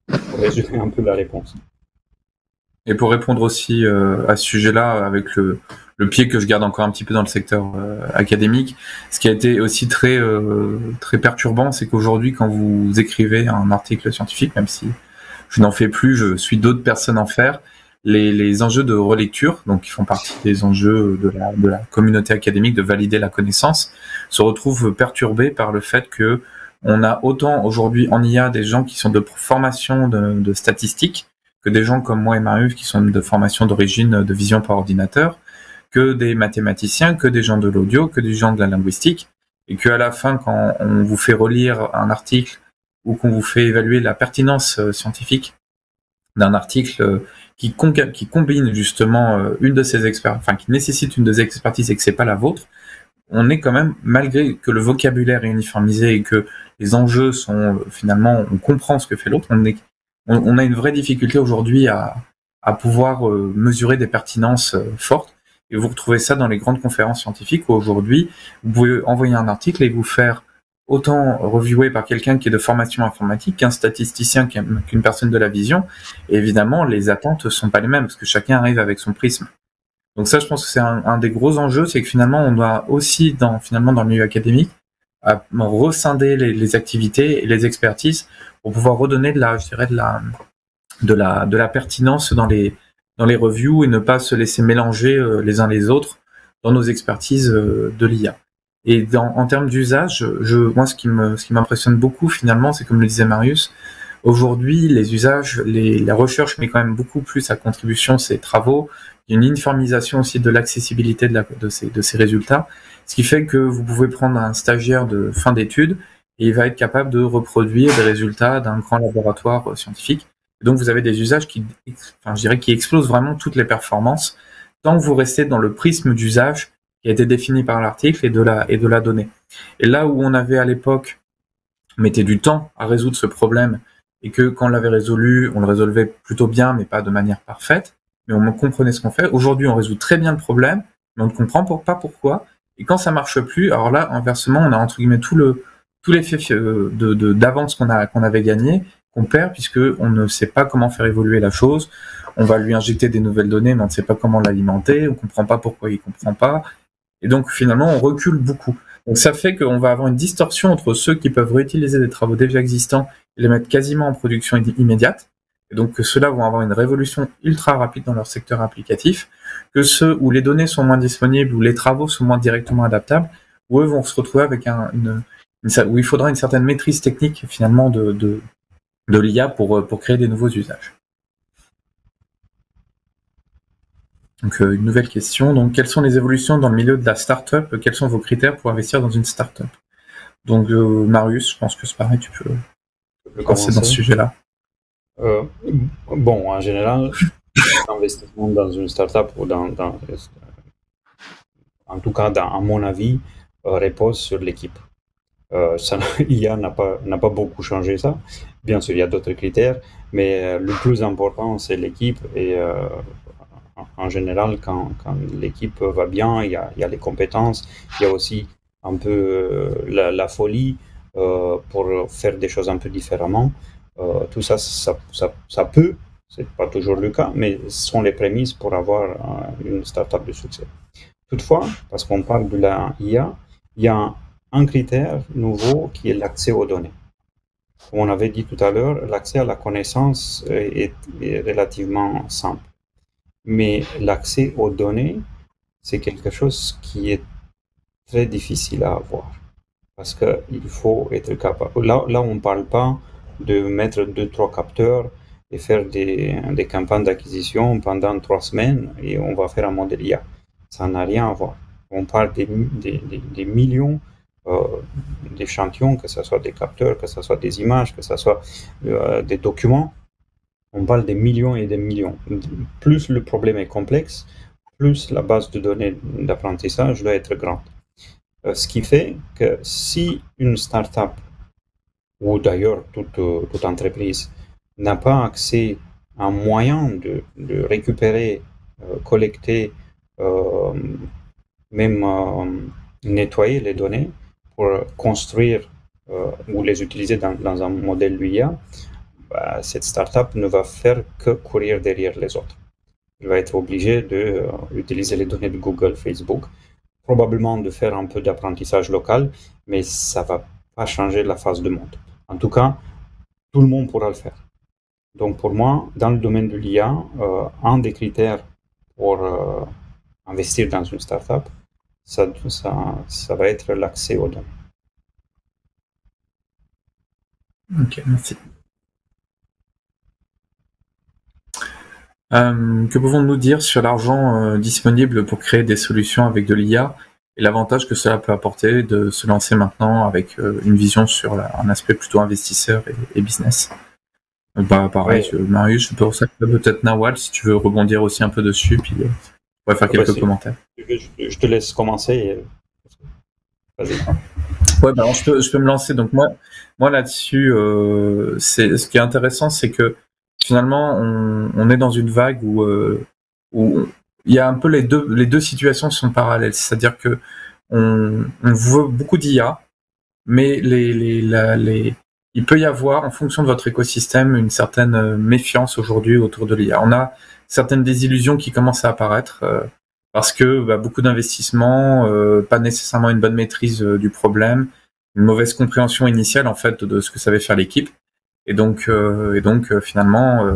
Pour résumer un peu la réponse. Et pour répondre aussi à ce sujet-là, avec le pied que je garde encore un petit peu dans le secteur académique, ce qui a été aussi très perturbant, c'est qu'aujourd'hui, quand vous écrivez un article scientifique, même si je n'en fais plus, je suis d'autres personnes en faire, les enjeux de relecture, donc qui font partie des enjeux de la communauté académique de valider la connaissance, se retrouvent perturbés par le fait que on a autant aujourd'hui en IA des gens qui sont de formation de statistiques que des gens comme moi et Marius qui sont de formation d'origine de vision par ordinateur, que des mathématiciens, que des gens de l'audio, que des gens de la linguistique, et qu'à la fin, quand on vous fait relire un article ou qu'on vous fait évaluer la pertinence scientifique d'un article qui combine justement une de ces experts, enfin qui nécessite une de ces expertises et que c'est pas la vôtre, on est quand même, malgré que le vocabulaire est uniformisé et que les enjeux sont finalement, on comprend ce que fait l'autre, on a une vraie difficulté aujourd'hui à pouvoir mesurer des pertinences fortes. Et vous retrouvez ça dans les grandes conférences scientifiques où aujourd'hui, vous pouvez envoyer un article et vous faire autant reviewer par quelqu'un qui est de formation informatique qu'un statisticien, qu'une personne de la vision. Et évidemment, les attentes sont pas les mêmes parce que chacun arrive avec son prisme. Donc ça, je pense que c'est un des gros enjeux, c'est que finalement, on doit aussi, dans le milieu académique, à rescinder les activités et les expertises pour pouvoir redonner de la pertinence dans les reviews et ne pas se laisser mélanger les uns les autres dans nos expertises de l'IA. Et en termes d'usage, moi, ce qui m'impressionne beaucoup finalement, c'est comme le disait Marius, aujourd'hui, les usages, la recherche met quand même beaucoup plus à contribution ces travaux. Il y a une uniformisation aussi de l'accessibilité de ces résultats, ce qui fait que vous pouvez prendre un stagiaire de fin d'études et il va être capable de reproduire des résultats d'un grand laboratoire scientifique. Et donc vous avez des usages qui explosent vraiment toutes les performances tant que vous restez dans le prisme d'usage qui a été défini par l'article et de la donnée. Et là où on avait à l'époque mettait du temps à résoudre ce problème et que quand on l'avait résolu, on le résolvait plutôt bien mais pas de manière parfaite, mais on comprenait ce qu'on fait. Aujourd'hui, on résout très bien le problème, mais on ne comprend pas pourquoi. Et quand ça marche plus, alors là, inversement, on a entre guillemets tout l'effet d'avance qu'on avait gagné, qu'on perd puisque on ne sait pas comment faire évoluer la chose. On va lui injecter des nouvelles données, mais on ne sait pas comment l'alimenter. On comprend pas pourquoi il comprend pas. Et donc finalement, on recule beaucoup. Donc ça fait qu'on va avoir une distorsion entre ceux qui peuvent réutiliser des travaux déjà existants et les mettre quasiment en production immédiate. Et donc ceux-là vont avoir une révolution ultra rapide dans leur secteur applicatif, que ceux où les données sont moins disponibles, où les travaux sont moins directement adaptables, où eux vont se retrouver avec où il faudra une certaine maîtrise technique finalement de l'IA pour créer des nouveaux usages. Donc une nouvelle question. Donc quelles sont les évolutions dans le milieu de la start-up? Quels sont vos critères pour investir dans une start-up? Donc Marius, je pense que c'est pareil, tu peux commencer dans ce sujet-là. Bon, en général, l'investissement dans une start-up ou en tout cas, à mon avis, repose sur l'équipe. IA n'a pas beaucoup changé ça. Bien sûr, il y a d'autres critères, mais le plus important, c'est l'équipe. Et en général, quand l'équipe va bien, il y a les compétences, il y a aussi un peu la folie pour faire des choses un peu différemment. Tout ça peut C'est pas toujours le cas, mais ce sont les prémices pour avoir une startup de succès. Toutefois, parce qu'on parle de la IA, il y a un critère nouveau qui est l'accès aux données. Comme on avait dit tout à l'heure, l'accès à la connaissance est relativement simple. Mais l'accès aux données, c'est quelque chose qui est très difficile à avoir. Parce qu'il faut être capable. Là, on ne parle pas de mettre 2-3 capteurs et faire des campagnes d'acquisition pendant 3 semaines et on va faire un modèle IA. Ça n'a rien à voir. On parle des millions d'échantillons, que ce soit des capteurs, que ce soit des images, que ce soit des documents. On parle des millions et des millions. Plus le problème est complexe, plus la base de données d'apprentissage doit être grande. Ce qui fait que si une start-up, ou d'ailleurs toute entreprise, n'a pas accès à un moyen de récupérer, collecter, même nettoyer les données pour construire ou les utiliser dans un modèle d'IA, cette start-up ne va faire que courir derrière les autres. Elle va être obligée d'utiliser les données de Google, Facebook, probablement de faire un peu d'apprentissage local, mais ça ne va pas changer la face du monde. En tout cas, tout le monde pourra le faire. Donc pour moi, dans le domaine de l'IA, un des critères pour investir dans une startup, ça va être l'accès aux données. Ok, merci. Que pouvons-nous dire sur l'argent disponible pour créer des solutions avec de l'IA et l'avantage que cela peut apporter de se lancer maintenant avec une vision sur un aspect plutôt investisseur et business? Pareil, ouais. Marius, je peux peut-être Nawal, si tu veux rebondir aussi un peu dessus, puis on va faire quelques commentaires. Je te laisse commencer. Vas-y. Ouais, alors je peux me lancer. Donc moi là-dessus, ce qui est intéressant, c'est que finalement, on est dans une vague où il y a un peu les deux situations sont parallèles. C'est-à-dire que on veut beaucoup d'IA, mais il peut y avoir, en fonction de votre écosystème, une certaine méfiance aujourd'hui autour de l'IA. On a certaines désillusions qui commencent à apparaître parce que beaucoup d'investissements, pas nécessairement une bonne maîtrise du problème, une mauvaise compréhension initiale en fait de ce que savait faire l'équipe. Et donc finalement,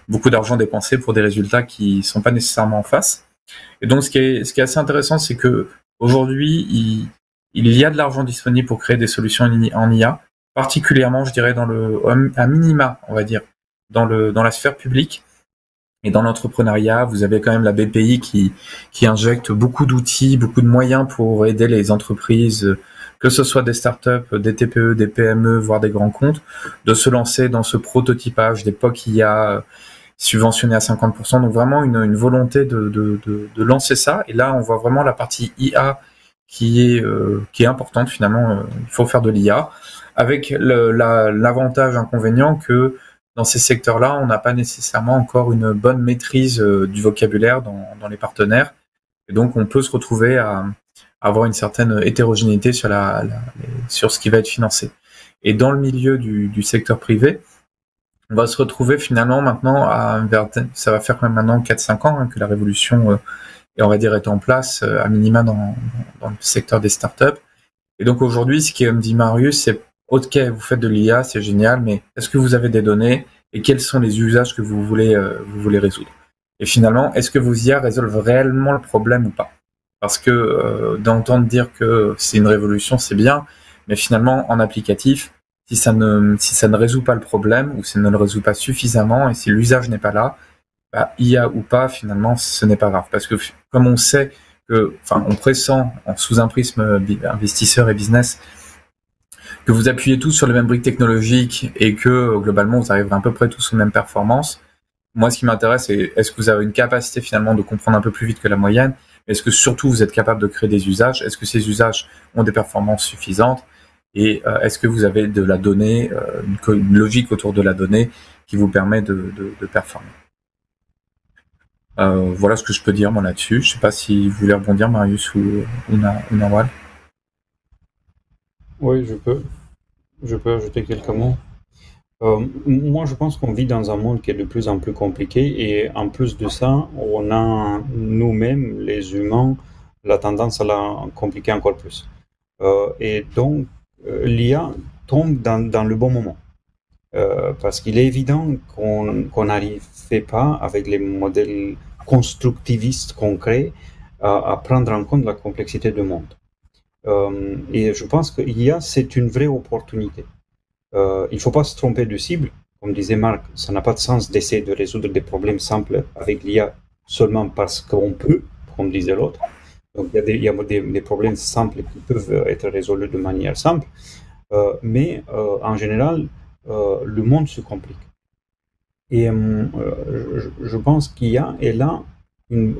beaucoup d'argent dépensé pour des résultats qui sont pas nécessairement en face. Et donc, ce qui est assez intéressant, c'est que aujourd'hui, il y a de l'argent disponible pour créer des solutions en IA, particulièrement, je dirais, à minima, on va dire, dans la sphère publique et dans l'entrepreneuriat. Vous avez quand même la BPI qui injecte beaucoup d'outils, beaucoup de moyens pour aider les entreprises, que ce soit des startups, des TPE, des PME, voire des grands comptes, de se lancer dans ce prototypage des POC IA subventionné à 50%. Donc vraiment une volonté de lancer ça. Et là, on voit vraiment la partie IA qui est importante finalement. Il faut faire de l'IA avec l'avantage inconvénient que dans ces secteurs-là, on n'a pas nécessairement encore une bonne maîtrise du vocabulaire dans les partenaires. Et donc, on peut se retrouver à avoir une certaine hétérogénéité sur ce qui va être financé. Et dans le milieu du secteur privé, on va se retrouver finalement maintenant ça va faire quand même maintenant 4-5 ans que la révolution est en place à minima dans le secteur des startups. Et donc aujourd'hui, ce qui me dit Marius, c'est ok, vous faites de l'IA, c'est génial, mais est-ce que vous avez des données et quels sont les usages que vous voulez résoudre? Et finalement, est-ce que vos IA résolvent réellement le problème ou pas? Parce que d'entendre dire que c'est une révolution, c'est bien, mais finalement, en applicatif, si ça ne résout pas le problème ou si ça ne le résout pas suffisamment et si l'usage n'est pas là, IA ou pas, finalement, ce n'est pas grave. Parce que comme on sait on pressent sous un prisme investisseur et business que vous appuyez tous sur les mêmes briques technologiques et que globalement vous arriverez à peu près tous aux mêmes performances. Moi, ce qui m'intéresse, c'est est-ce que vous avez une capacité finalement de comprendre un peu plus vite que la moyenne? Est-ce que surtout vous êtes capable de créer des usages? Est-ce que ces usages ont des performances suffisantes? Et est-ce que vous avez de la donnée, une logique autour de la donnée qui vous permet de performer? Voilà ce que je peux dire moi là-dessus. Je ne sais pas si vous voulez rebondir, Marius ou Nawal. Oui, je peux ajouter quelques mots. Moi, je pense qu'on vit dans un monde qui est de plus en plus compliqué et en plus de ça, on a nous-mêmes, les humains, la tendance à la compliquer encore plus. Et donc, l'IA tombe dans le bon moment. Parce qu'il est évident qu'on n'arrivait pas, avec les modèles constructivistes concrets, à prendre en compte la complexité du monde. Et je pense que l'IA, c'est une vraie opportunité. Il ne faut pas se tromper de cible. Comme disait Marc, ça n'a pas de sens d'essayer de résoudre des problèmes simples avec l'IA seulement parce qu'on peut, comme disait l'autre. Donc il y a des problèmes simples qui peuvent être résolus de manière simple, mais en général, le monde se complique. Et je pense qu'IA est là,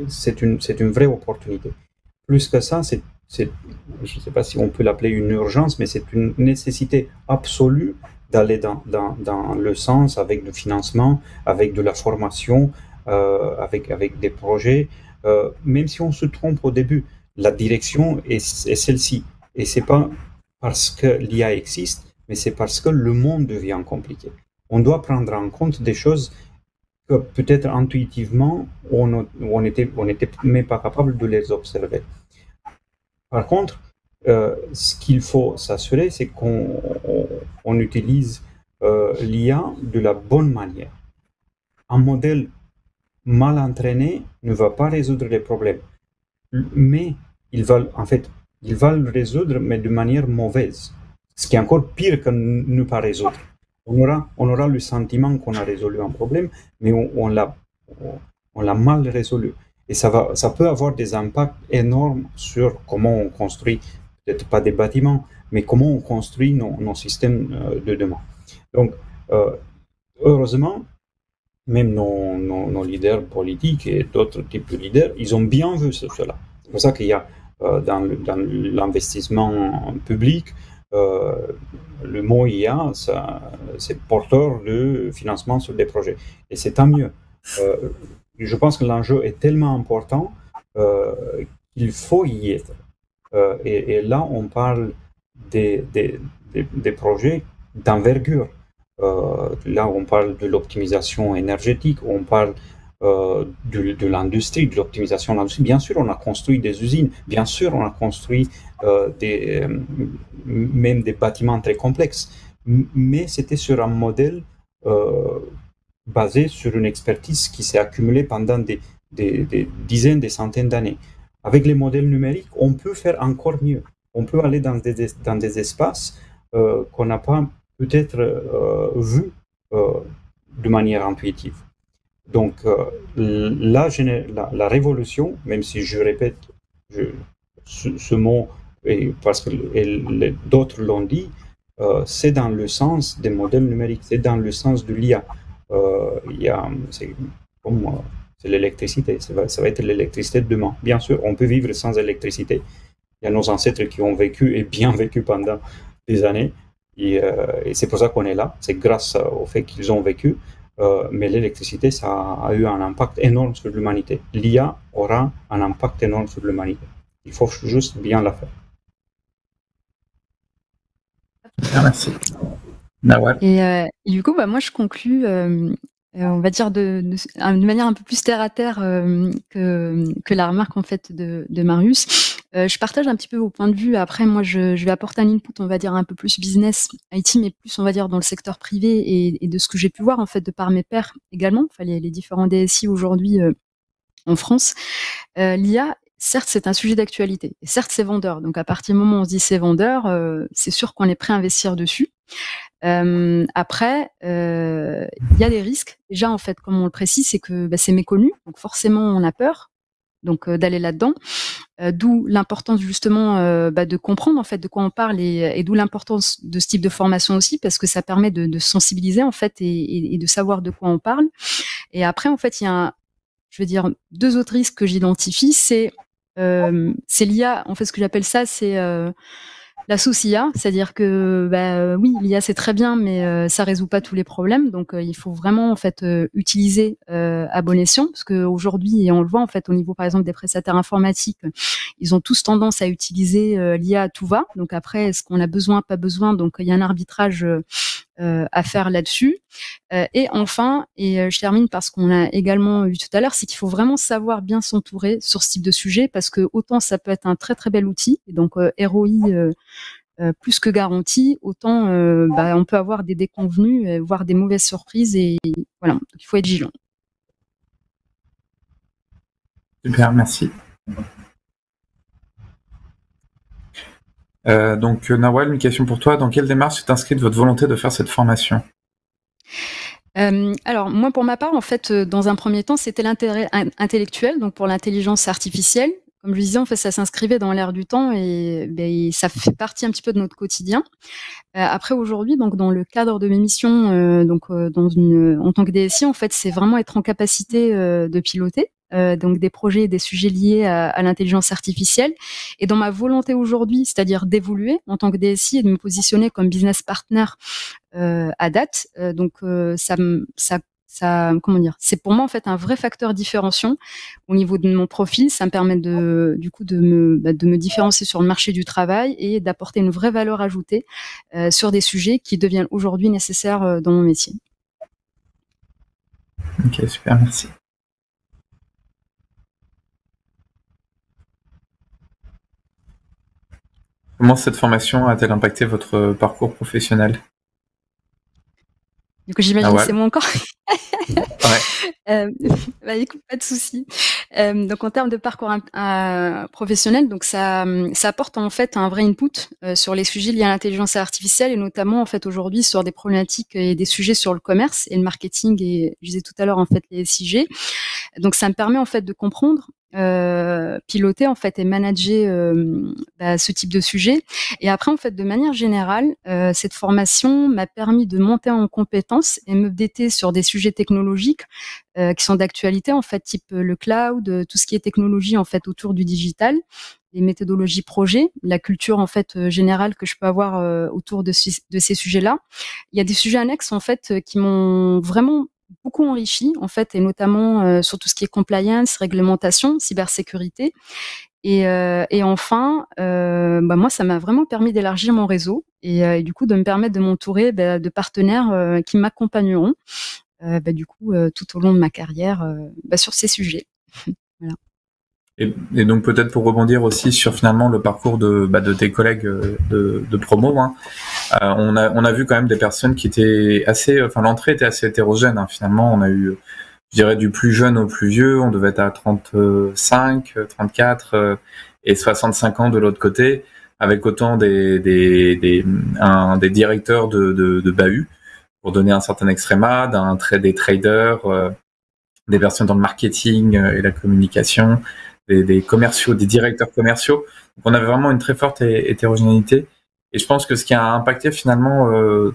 c'est une vraie opportunité. Plus que ça, je ne sais pas si on peut l'appeler une urgence, mais c'est une nécessité absolue d'aller dans le sens avec du financement, avec de la formation, avec des projets. Même si on se trompe au début, la direction est celle-ci. Et c'est pas parce que l'IA existe, mais c'est parce que le monde devient compliqué. On doit prendre en compte des choses que peut-être intuitivement, on était même pas capable de les observer. Par contre, ce qu'il faut s'assurer, c'est qu'on utilise l'IA de la bonne manière. Un modèle mal entraîné ne va pas résoudre les problèmes, mais il va le résoudre, mais de manière mauvaise. Ce qui est encore pire que ne pas résoudre. On aura le sentiment qu'on a résolu un problème, mais on l'a mal résolu. Et ça peut avoir des impacts énormes sur comment on construit, peut-être pas des bâtiments, mais comment on construit nos systèmes de demain. Donc, heureusement, même nos leaders politiques et d'autres types de leaders, ils ont bien vu cela. C'est pour ça qu'il y a dans l'investissement public, le mot IA, c'est porteur de financement sur des projets. Et c'est tant mieux. Je pense que l'enjeu est tellement important qu'il faut y être. Et là, on parle des projets d'envergure. Là, on parle de l'optimisation énergétique, on parle de l'industrie, de l'optimisation de l'industrie. Bien sûr, on a construit des usines, bien sûr, on a construit même des bâtiments très complexes, mais c'était sur un modèle basé sur une expertise qui s'est accumulée pendant des dizaines, des centaines d'années. Avec les modèles numériques, on peut faire encore mieux. On peut aller dans des espaces qu'on n'a pas peut-être vu de manière intuitive. Donc, la révolution, même si je répète ce mot, parce que d'autres l'ont dit, c'est dans le sens des modèles numériques, c'est dans le sens de l'IA. C'est l'électricité, ça va être l'électricité de demain. Bien sûr, on peut vivre sans électricité. Il y a nos ancêtres qui ont vécu et bien vécu pendant des années. Et c'est pour ça qu'on est là. C'est grâce au fait qu'ils ont vécu. Mais l'électricité, ça a eu un impact énorme sur l'humanité. L'IA aura un impact énorme sur l'humanité. Il faut juste bien la faire. Merci. Nawal. Et du coup, moi, je conclus, on va dire de manière un peu plus terre à terre que la remarque en fait de Marius. Je partage un petit peu vos points de vue. Après, moi, je vais apporter un input, on va dire un peu plus business, IT, mais plus on va dire dans le secteur privé et de ce que j'ai pu voir en fait de par mes pairs également. Enfin, les différents DSI aujourd'hui en France, l'IA. Certes, c'est un sujet d'actualité. Et certes, c'est vendeur. Donc, à partir du moment où on se dit c'est vendeur, c'est sûr qu'on est prêt à investir dessus. Après, il y a des risques. Déjà, en fait, comme on le précise, c'est que c'est méconnu. Donc, forcément, on a peur d'aller là-dedans. D'où l'importance justement de comprendre en fait de quoi on parle et d'où l'importance de ce type de formation aussi parce que ça permet de sensibiliser en fait et de savoir de quoi on parle. Et après, en fait, il y a deux autres risques que j'identifie. C'est l'IA. En fait, ce que j'appelle ça, c'est la sauce IA, c'est-à-dire que oui, l'IA c'est très bien, mais ça résout pas tous les problèmes. Donc il faut vraiment en fait utiliser à bon escient, parce qu'aujourd'hui, et on le voit en fait au niveau par exemple des prestataires informatiques, ils ont tous tendance à utiliser l'IA à tout va. Donc après, est-ce qu'on a besoin, pas besoin? Donc il y a un arbitrage à faire là-dessus. Et enfin, je termine parce qu'on l'a également vu tout à l'heure, c'est qu'il faut vraiment savoir bien s'entourer sur ce type de sujet, parce que autant ça peut être un très très bel outil, et donc ROI plus que garanti, autant on peut avoir des déconvenus, voire des mauvaises surprises, et voilà, donc il faut être vigilant. Super, merci. Donc Nawal, une question pour toi. Dans quelle démarche est inscrite votre volonté de faire cette formation ? Alors moi, pour ma part, en fait, dans un premier temps, c'était l'intérêt intellectuel, donc pour l'intelligence artificielle. Comme je le disais, en fait, ça s'inscrivait dans l'air du temps, et ça fait partie un petit peu de notre quotidien. Après, aujourd'hui, donc dans le cadre de mes missions, en tant que DSI, en fait, c'est vraiment être en capacité de piloter donc des projets et des sujets liés à l'intelligence artificielle. Et dans ma volonté aujourd'hui, c'est-à-dire d'évoluer en tant que DSI et de me positionner comme business partner à date, comment dire, c'est pour moi en fait un vrai facteur différenciant au niveau de mon profil. Ça me permet de me différencier sur le marché du travail et d'apporter une vraie valeur ajoutée sur des sujets qui deviennent aujourd'hui nécessaires dans mon métier. Ok, super, merci. Comment cette formation a-t-elle impacté votre parcours professionnel ? Du coup, j'imagine que c'est moi encore. Ouais. Écoute, pas de souci. Donc en termes de parcours professionnel, donc ça apporte en fait un vrai input sur les sujets liés à l'intelligence artificielle, et notamment en fait aujourd'hui sur des problématiques et des sujets sur le commerce et le marketing, et je disais tout à l'heure en fait les SIG. Donc ça me permet en fait de comprendre, piloter en fait et manager ce type de sujet. Et après en fait de manière générale, cette formation m'a permis de monter en compétences et m'updater sur des sujets technologiques qui sont d'actualité en fait, type le cloud, tout ce qui est technologie en fait autour du digital, les méthodologies projet, la culture en fait générale que je peux avoir autour de ces sujets-là. Il y a des sujets annexes en fait qui m'ont vraiment beaucoup enrichi en fait, et notamment sur tout ce qui est compliance, réglementation, cybersécurité. Et enfin, moi, ça m'a vraiment permis d'élargir mon réseau et du coup de me permettre de m'entourer de partenaires qui m'accompagneront tout au long de ma carrière sur ces sujets. Voilà. Et donc peut-être pour rebondir aussi sur finalement le parcours de tes collègues de promo, hein, on a vu quand même des personnes qui étaient l'entrée était assez hétérogène, hein. Finalement, on a eu, je dirais, du plus jeune au plus vieux, on devait être à 35, 34 et 65 ans de l'autre côté, avec autant des directeurs de bahut, pour donner un certain extrémat, des traders, des personnes dans le marketing et la communication, des commerciaux, des directeurs commerciaux. Donc on avait vraiment une très forte hétérogénéité. Et je pense que ce qui a impacté finalement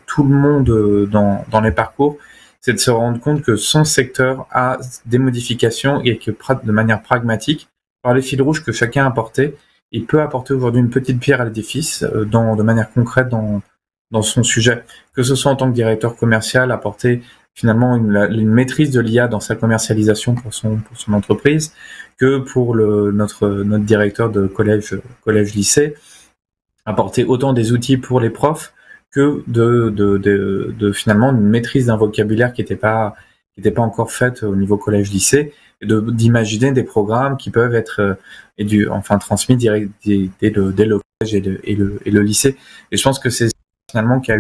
tout le monde dans les parcours, c'est de se rendre compte que son secteur a des modifications et que de manière pragmatique, par les fils rouges que chacun a apporté, il peut apporter aujourd'hui une petite pierre à l'édifice de manière concrète dans son sujet. Que ce soit en tant que directeur commercial, apporter finalement une maîtrise de l'IA dans sa commercialisation pour son entreprise, que pour notre directeur de collège-lycée, apporter autant des outils pour les profs que de finalement une maîtrise d'un vocabulaire qui n'était pas encore faite au niveau collège-lycée, et d'imaginer des programmes qui peuvent être transmis direct dès le collège et le lycée. Et je pense que c'est finalement qui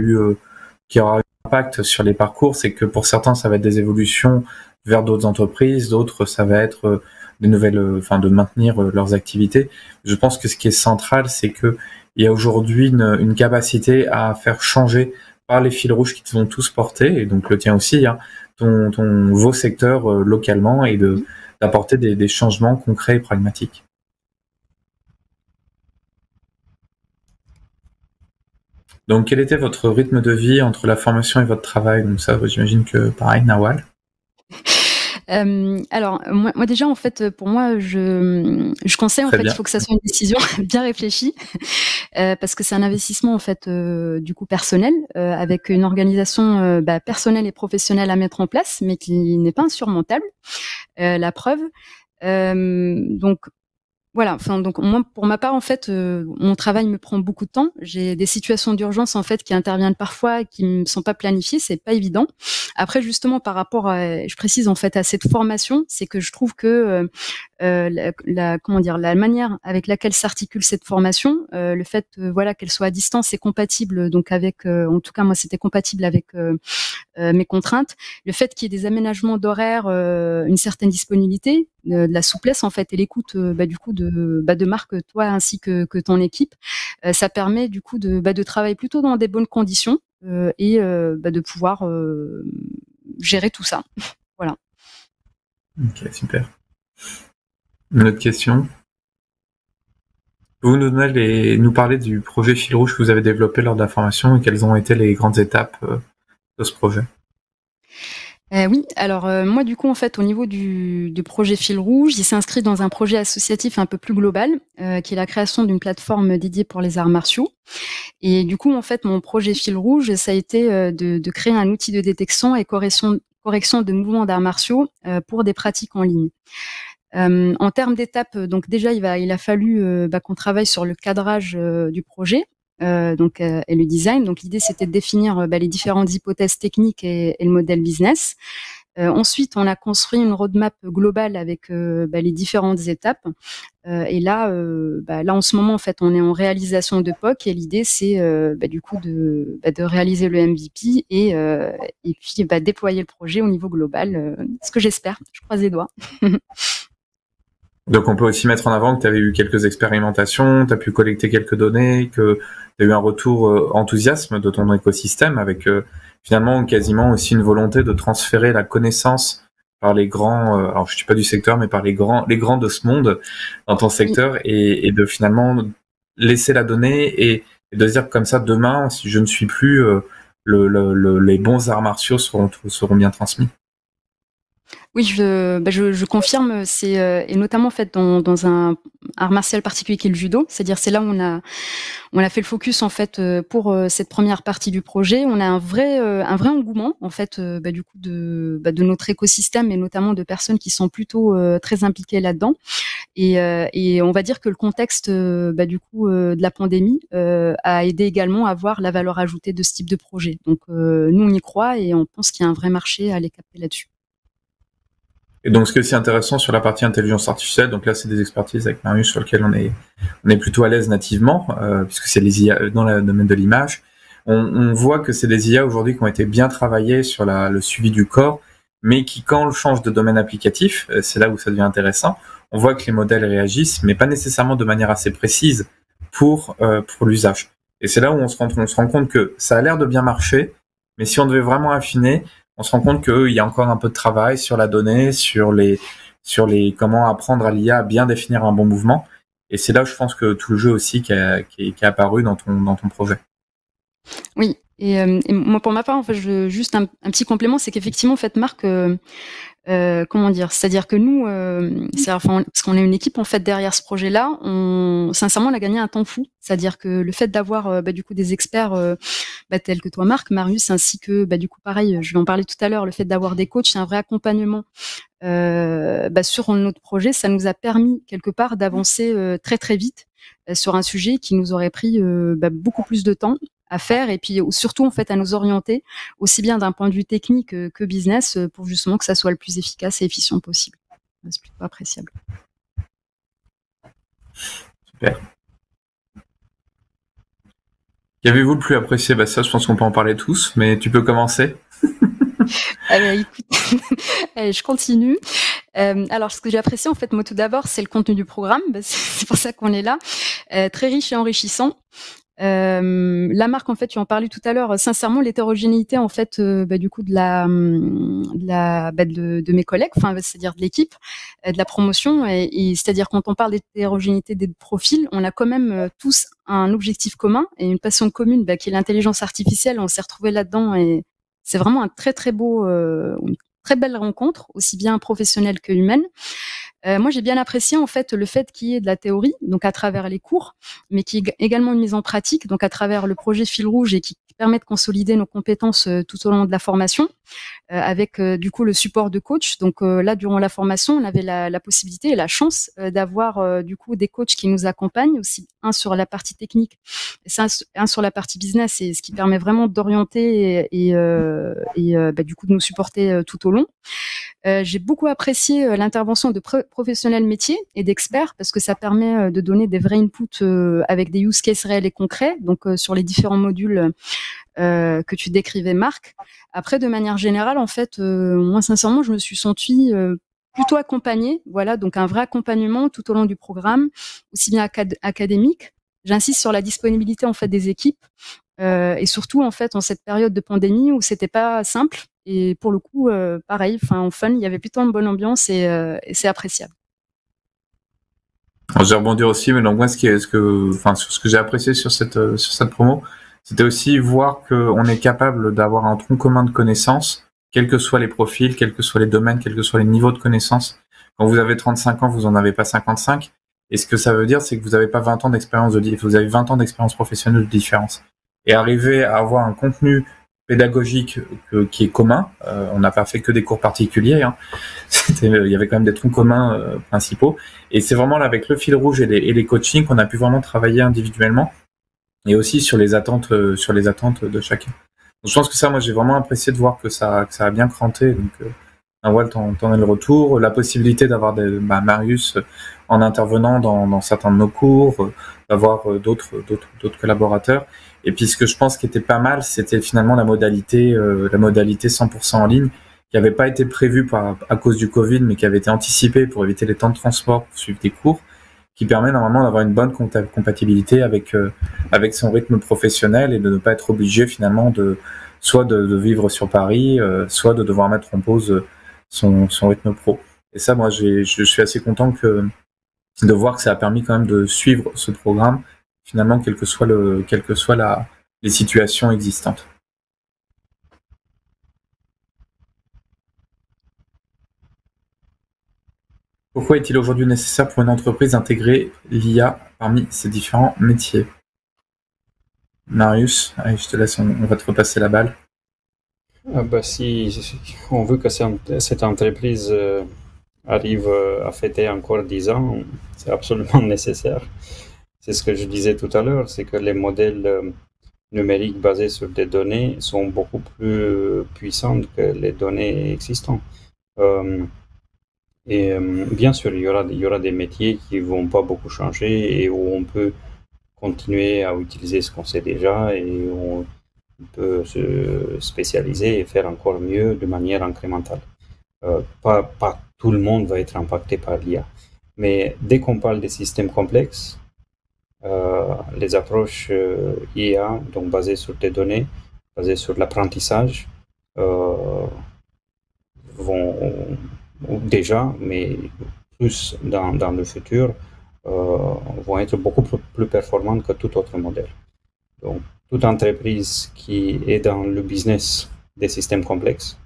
aura un impact sur les parcours, c'est que pour certains ça va être des évolutions vers d'autres entreprises, d'autres ça va être des nouvelles, de maintenir leurs activités. Je pense que ce qui est central, c'est que il y a aujourd'hui une capacité à faire changer par les fils rouges qui vont tous porter, et donc le tien aussi, hein, vos secteurs localement, et d'apporter des changements concrets et pragmatiques. Donc, quel était votre rythme de vie entre la formation et votre travail? Donc ça, j'imagine que pareil, Nawal. Alors moi déjà en fait, pour moi je conseille en fait, il faut que ça soit une décision bien réfléchie parce que c'est un investissement en fait du coup personnel avec une organisation personnelle et professionnelle à mettre en place, mais qui n'est pas insurmontable. La preuve. Donc Voilà, enfin donc moi pour ma part en fait mon travail me prend beaucoup de temps. J'ai des situations d'urgence en fait qui interviennent parfois et qui ne sont pas planifiées, c'est pas évident. Après justement par rapport à je précise en fait à cette formation, c'est que je trouve que comment dire la manière avec laquelle s'articule cette formation, le fait voilà qu'elle soit à distance et compatible donc avec en tout cas moi c'était compatible avec mes contraintes, le fait qu'il y ait des aménagements d'horaire, une certaine disponibilité, de la souplesse en fait et l'écoute du coup de Marc, toi ainsi que ton équipe, ça permet du coup de travailler plutôt dans des bonnes conditions et de pouvoir gérer tout ça. Voilà. Ok, super. Une autre question. Vous nous parler du projet Fil Rouge que vous avez développé lors de la formation et quelles ont été les grandes étapes de ce projet? Oui, alors moi du coup en fait au niveau du projet Fil Rouge, il s'inscrit dans un projet associatif un peu plus global, qui est la création d'une plateforme dédiée pour les arts martiaux. Et du coup en fait mon projet Fil Rouge, ça a été de créer un outil de détection et correction de mouvements d'arts martiaux pour des pratiques en ligne. En termes d'étapes, donc déjà il a fallu qu'on travaille sur le cadrage du projet. Et le design. Donc l'idée c'était de définir les différentes hypothèses techniques et le modèle business. Ensuite, on a construit une roadmap globale avec les différentes étapes. Et là, en ce moment, en fait, on est en réalisation de POC et l'idée c'est du coup de réaliser le MVP et puis déployer le projet au niveau global. Ce que j'espère. Je croise les doigts. Donc on peut aussi mettre en avant que tu avais eu quelques expérimentations, tu as pu collecter quelques données, que tu as eu un retour enthousiasme de ton écosystème avec finalement quasiment aussi une volonté de transférer la connaissance par les grands, alors je suis pas du secteur, mais par les grands de ce monde dans ton secteur et de finalement laisser la donnée et de se dire comme ça demain, si je ne suis plus, les bons arts martiaux seront bien transmis. Oui, je confirme. C'est et notamment en fait dans un art martial particulier qui est le judo. C'est-à-dire c'est là où on a fait le focus en fait pour cette première partie du projet. On a un vrai engouement en fait du coup de notre écosystème et notamment de personnes qui sont plutôt très impliquées là-dedans. Et on va dire que le contexte du coup de la pandémie a aidé également à voir la valeur ajoutée de ce type de projet. Donc nous on y croit et on pense qu'il y a un vrai marché à aller capter là-dessus. Et donc, ce qui est aussi intéressant sur la partie intelligence artificielle, donc là, c'est des expertises avec Marius sur lesquelles on est plutôt à l'aise nativement, puisque c'est les IA dans le domaine de l'image. On voit que c'est des IA aujourd'hui qui ont été bien travaillées sur le suivi du corps, mais qui, quand on change de domaine applicatif, c'est là où ça devient intéressant, on voit que les modèles réagissent, mais pas nécessairement de manière assez précise pour l'usage. Et c'est là où on se rend compte que ça a l'air de bien marcher, mais si on devait vraiment affiner, on se rend compte qu'il y a encore un peu de travail sur la donnée, sur les comment apprendre à l'IA à bien définir un bon mouvement. Et c'est là où je pense que tout le jeu aussi qui est apparu dans ton projet. Oui. Et moi, pour ma part, en fait, juste un petit complément, c'est qu'effectivement, en fait, Marc, comment dire, c'est-à-dire que nous, parce qu'on est une équipe en fait derrière ce projet-là, sincèrement, on a gagné un temps fou. C'est-à-dire que le fait d'avoir du coup des experts tels que toi, Marc, Marius, ainsi que du coup pareil, je vais en parler tout à l'heure, le fait d'avoir des coachs, c'est un vrai accompagnement sur notre projet, ça nous a permis quelque part d'avancer très très vite sur un sujet qui nous aurait pris beaucoup plus de temps à faire et puis surtout en fait à nous orienter aussi bien d'un point de vue technique que business pour justement que ça soit le plus efficace et efficient possible. C'est plutôt appréciable. Super. Qu'avez-vous le plus apprécié? Ça, je pense qu'on peut en parler tous, mais tu peux commencer. Écoute, allez, je continue. Alors, ce que j'ai apprécié, en fait, moi, tout d'abord, c'est le contenu du programme. C'est pour ça qu'on est là. Très riche et enrichissant. La marque, en fait, tu en parlais tout à l'heure. Sincèrement, l'hétérogénéité, en fait, du coup, de mes collègues, enfin, c'est-à-dire de l'équipe, de la promotion, et c'est-à-dire quand on parle d'hétérogénéité des profils, on a quand même tous un objectif commun et une passion commune, qui est l'intelligence artificielle. On s'est retrouvés là-dedans et c'est vraiment un très très beau, une très belle rencontre, aussi bien professionnelle que humaine. Moi, j'ai bien apprécié en fait le fait qu'il y ait de la théorie, donc à travers les cours, mais qui est également une mise en pratique, donc à travers le projet Fil Rouge et qui permet de consolider nos compétences tout au long de la formation, avec du coup le support de coach. Donc là, durant la formation, on avait la possibilité et la chance d'avoir du coup des coachs qui nous accompagnent, aussi un sur la partie technique, et un sur la partie business, et ce qui permet vraiment d'orienter et du coup de nous supporter tout au long. J'ai beaucoup apprécié l'intervention de professionnels métiers et d'experts, parce que ça permet de donner des vrais inputs avec des use cases réels et concrets, donc sur les différents modules que tu décrivais, Marc. Après, de manière générale, en fait, moi, sincèrement, je me suis sentie plutôt accompagnée. Voilà, donc un vrai accompagnement tout au long du programme, aussi bien académique. J'insiste sur la disponibilité en fait des équipes et surtout en fait en cette période de pandémie où c'était pas simple. Et pour le coup, pareil, en fun, il y avait plutôt une bonne ambiance et c'est appréciable. Alors, je vais rebondir aussi, mais donc moi, sur ce que j'ai apprécié sur cette promo, c'était aussi voir qu'on est capable d'avoir un tronc commun de connaissances, quels que soient les profils, quels que soient les domaines, quels que soient les niveaux de connaissances. Quand vous avez 35 ans, vous en avez pas 55. Et ce que ça veut dire, c'est que vous n'avez pas 20 ans d'expérience vous avez 20 ans d'expérience professionnelle de différence. Et arriver à avoir un contenu pédagogique qui est commun, on n'a pas fait que des cours particuliers, hein. Il y avait quand même des troncs communs principaux. Et c'est vraiment là, avec le fil rouge et les coachings, qu'on a pu vraiment travailler individuellement et aussi sur les attentes de chacun. Donc, je pense que ça, moi, j'ai vraiment apprécié de voir que ça a bien cranté. Donc, Nawal, t'en as le retour, la possibilité d'avoir Marius en intervenant dans certains de nos cours, d'avoir d'autres collaborateurs. Et puis ce que je pense qui était pas mal, c'était finalement la modalité 100% en ligne, qui n'avait pas été prévue à cause du Covid, mais qui avait été anticipée pour éviter les temps de transport pour suivre des cours, qui permet normalement d'avoir une bonne compatibilité avec son rythme professionnel et de ne pas être obligé finalement soit de vivre sur Paris, soit de devoir mettre en pause son rythme pro. Et ça, moi, je suis assez content de voir que ça a permis quand même de suivre ce programme, finalement, quelles que soient les situations existantes. Pourquoi est-il aujourd'hui nécessaire pour une entreprise d'intégrer l'IA parmi ses différents métiers? Marius, allez, je te laisse, on va te repasser la balle. Si on veut que cette entreprise arrive à fêter encore 10 ans, c'est absolument nécessaire. C'est ce que je disais tout à l'heure, c'est que les modèles numériques basés sur des données sont beaucoup plus puissants que les données existantes. Bien sûr, il y aura des métiers qui vont pas beaucoup changer et où on peut continuer à utiliser ce qu'on sait déjà et on peut se spécialiser et faire encore mieux de manière incrémentale. Pas tout le monde va être impacté par l'IA. Mais dès qu'on parle des systèmes complexes, les approches IA, donc basées sur des données, basées sur l'apprentissage, vont déjà, mais plus dans le futur, vont être beaucoup plus performantes que tout autre modèle. Donc, toute entreprise qui est dans le business des systèmes complexes,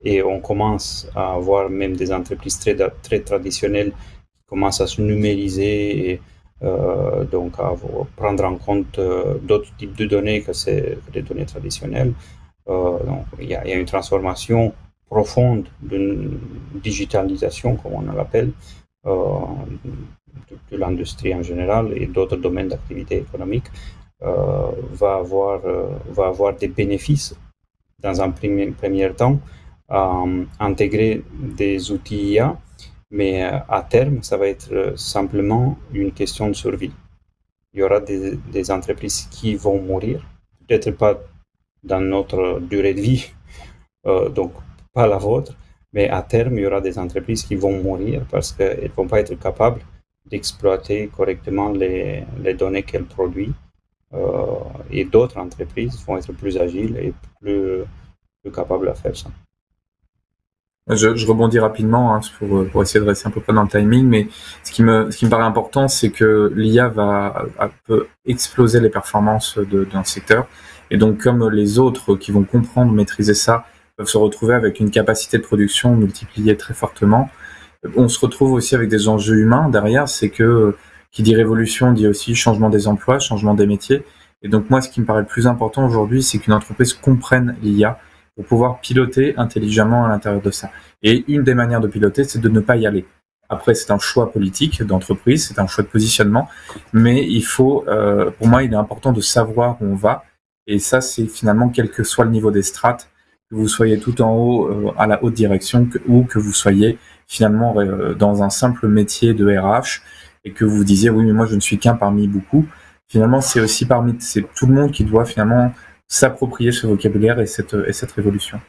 et on commence à avoir même des entreprises très traditionnelles qui commencent à se numériser et donc à prendre en compte d'autres types de données que les données traditionnelles. Donc, il y a une transformation profonde d'une digitalisation, comme on l'appelle, de l'industrie en général et d'autres domaines d'activité économique, va avoir des bénéfices dans un premier temps à intégrer des outils IA, mais à terme, ça va être simplement une question de survie. Il y aura des entreprises qui vont mourir, peut-être pas dans notre durée de vie, donc pas la vôtre, mais à terme, il y aura des entreprises qui vont mourir parce qu'elles ne vont pas être capables d'exploiter correctement les données qu'elles produisent. Et d'autres entreprises vont être plus agiles et plus capables à faire ça. Je rebondis rapidement pour essayer de rester à peu près dans le timing, mais ce qui me paraît important, c'est que l'IA peut exploser les performances d'un secteur, et donc comme les autres qui vont comprendre, maîtriser ça, peuvent se retrouver avec une capacité de production multipliée très fortement. On se retrouve aussi avec des enjeux humains derrière, c'est que qui dit révolution dit aussi changement des emplois, changement des métiers, Et donc moi, ce qui me paraît le plus important aujourd'hui, c'est qu'une entreprise comprenne l'IA pour pouvoir piloter intelligemment à l'intérieur de ça. Et une des manières de piloter, c'est de ne pas y aller. Après, c'est un choix politique d'entreprise, c'est un choix de positionnement, mais il faut, pour moi, il est important de savoir où on va. Et ça, c'est finalement quel que soit le niveau des strates, que vous soyez tout en haut à la haute direction ou que vous soyez finalement dans un simple métier de RH et que vous vous disiez oui, mais moi je ne suis qu'un parmi beaucoup. Finalement, c'est aussi c'est tout le monde qui doit finalement s'approprier ce vocabulaire et cette révolution.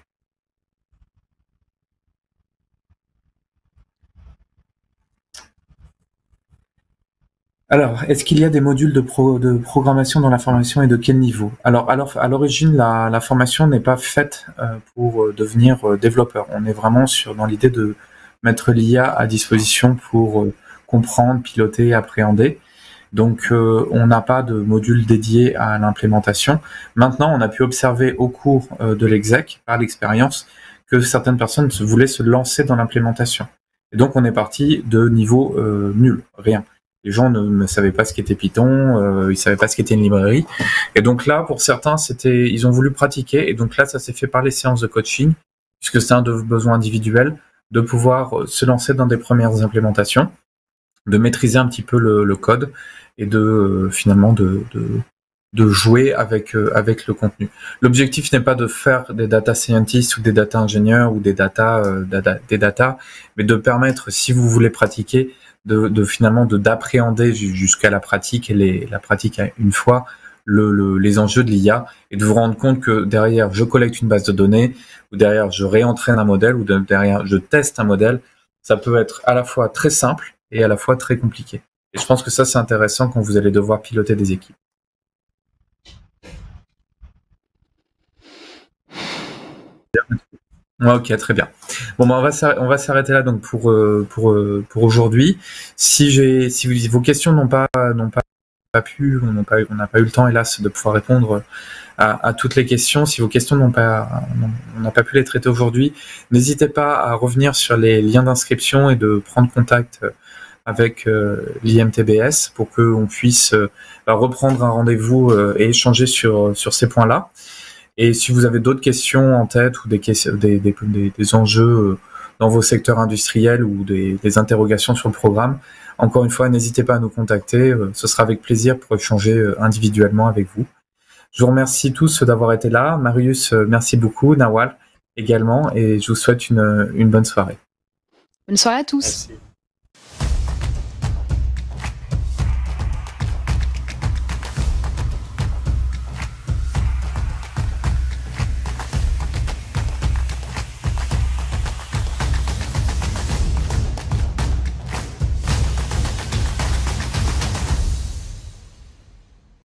Alors, est-ce qu'il y a des modules de programmation dans la formation et de quel niveau? Alors, à l'origine, la formation n'est pas faite pour devenir développeur. On est vraiment dans l'idée de mettre l'IA à disposition pour comprendre, piloter, appréhender. Donc, on n'a pas de module dédié à l'implémentation. Maintenant, on a pu observer au cours de l'exec, par l'expérience, que certaines personnes voulaient se lancer dans l'implémentation. Et donc, on est parti de niveau nul, rien. Les gens ne savaient pas ce qu'était Python, ils savaient pas ce qu'était une librairie. Et donc là, pour certains, ils ont voulu pratiquer. Et donc là, ça s'est fait par les séances de coaching, puisque c'est un besoin individuel, de pouvoir se lancer dans des premières implémentations, de maîtriser un petit peu le code et de finalement de jouer avec le contenu. L'objectif n'est pas de faire des data scientists ou des data ingénieurs ou des data, mais de permettre, si vous voulez pratiquer, finalement d'appréhender jusqu'à la pratique et la pratique une fois les enjeux de l'IA et de vous rendre compte que derrière je collecte une base de données ou derrière je réentraîne un modèle ou derrière je teste un modèle. Ça peut être à la fois très simple et à la fois très compliqué. Et je pense que ça c'est intéressant quand vous allez devoir piloter des équipes. Ok, très bien. Bon, ben on va s'arrêter là donc pour aujourd'hui. Si vos questions n'ont pas pu, on n'a pas eu le temps hélas de pouvoir répondre à toutes les questions. Si vos questions on n'a pas pu les traiter aujourd'hui, n'hésitez pas à revenir sur les liens d'inscription et de prendre contact avec l'IMTBS pour qu'on puisse reprendre un rendez-vous et échanger sur ces points-là. Et si vous avez d'autres questions en tête ou des enjeux dans vos secteurs industriels ou des interrogations sur le programme, encore une fois, n'hésitez pas à nous contacter. Ce sera avec plaisir pour échanger individuellement avec vous. Je vous remercie tous d'avoir été là. Marius, merci beaucoup. Nawal également. Et je vous souhaite une bonne soirée. Bonne soirée à tous. Merci.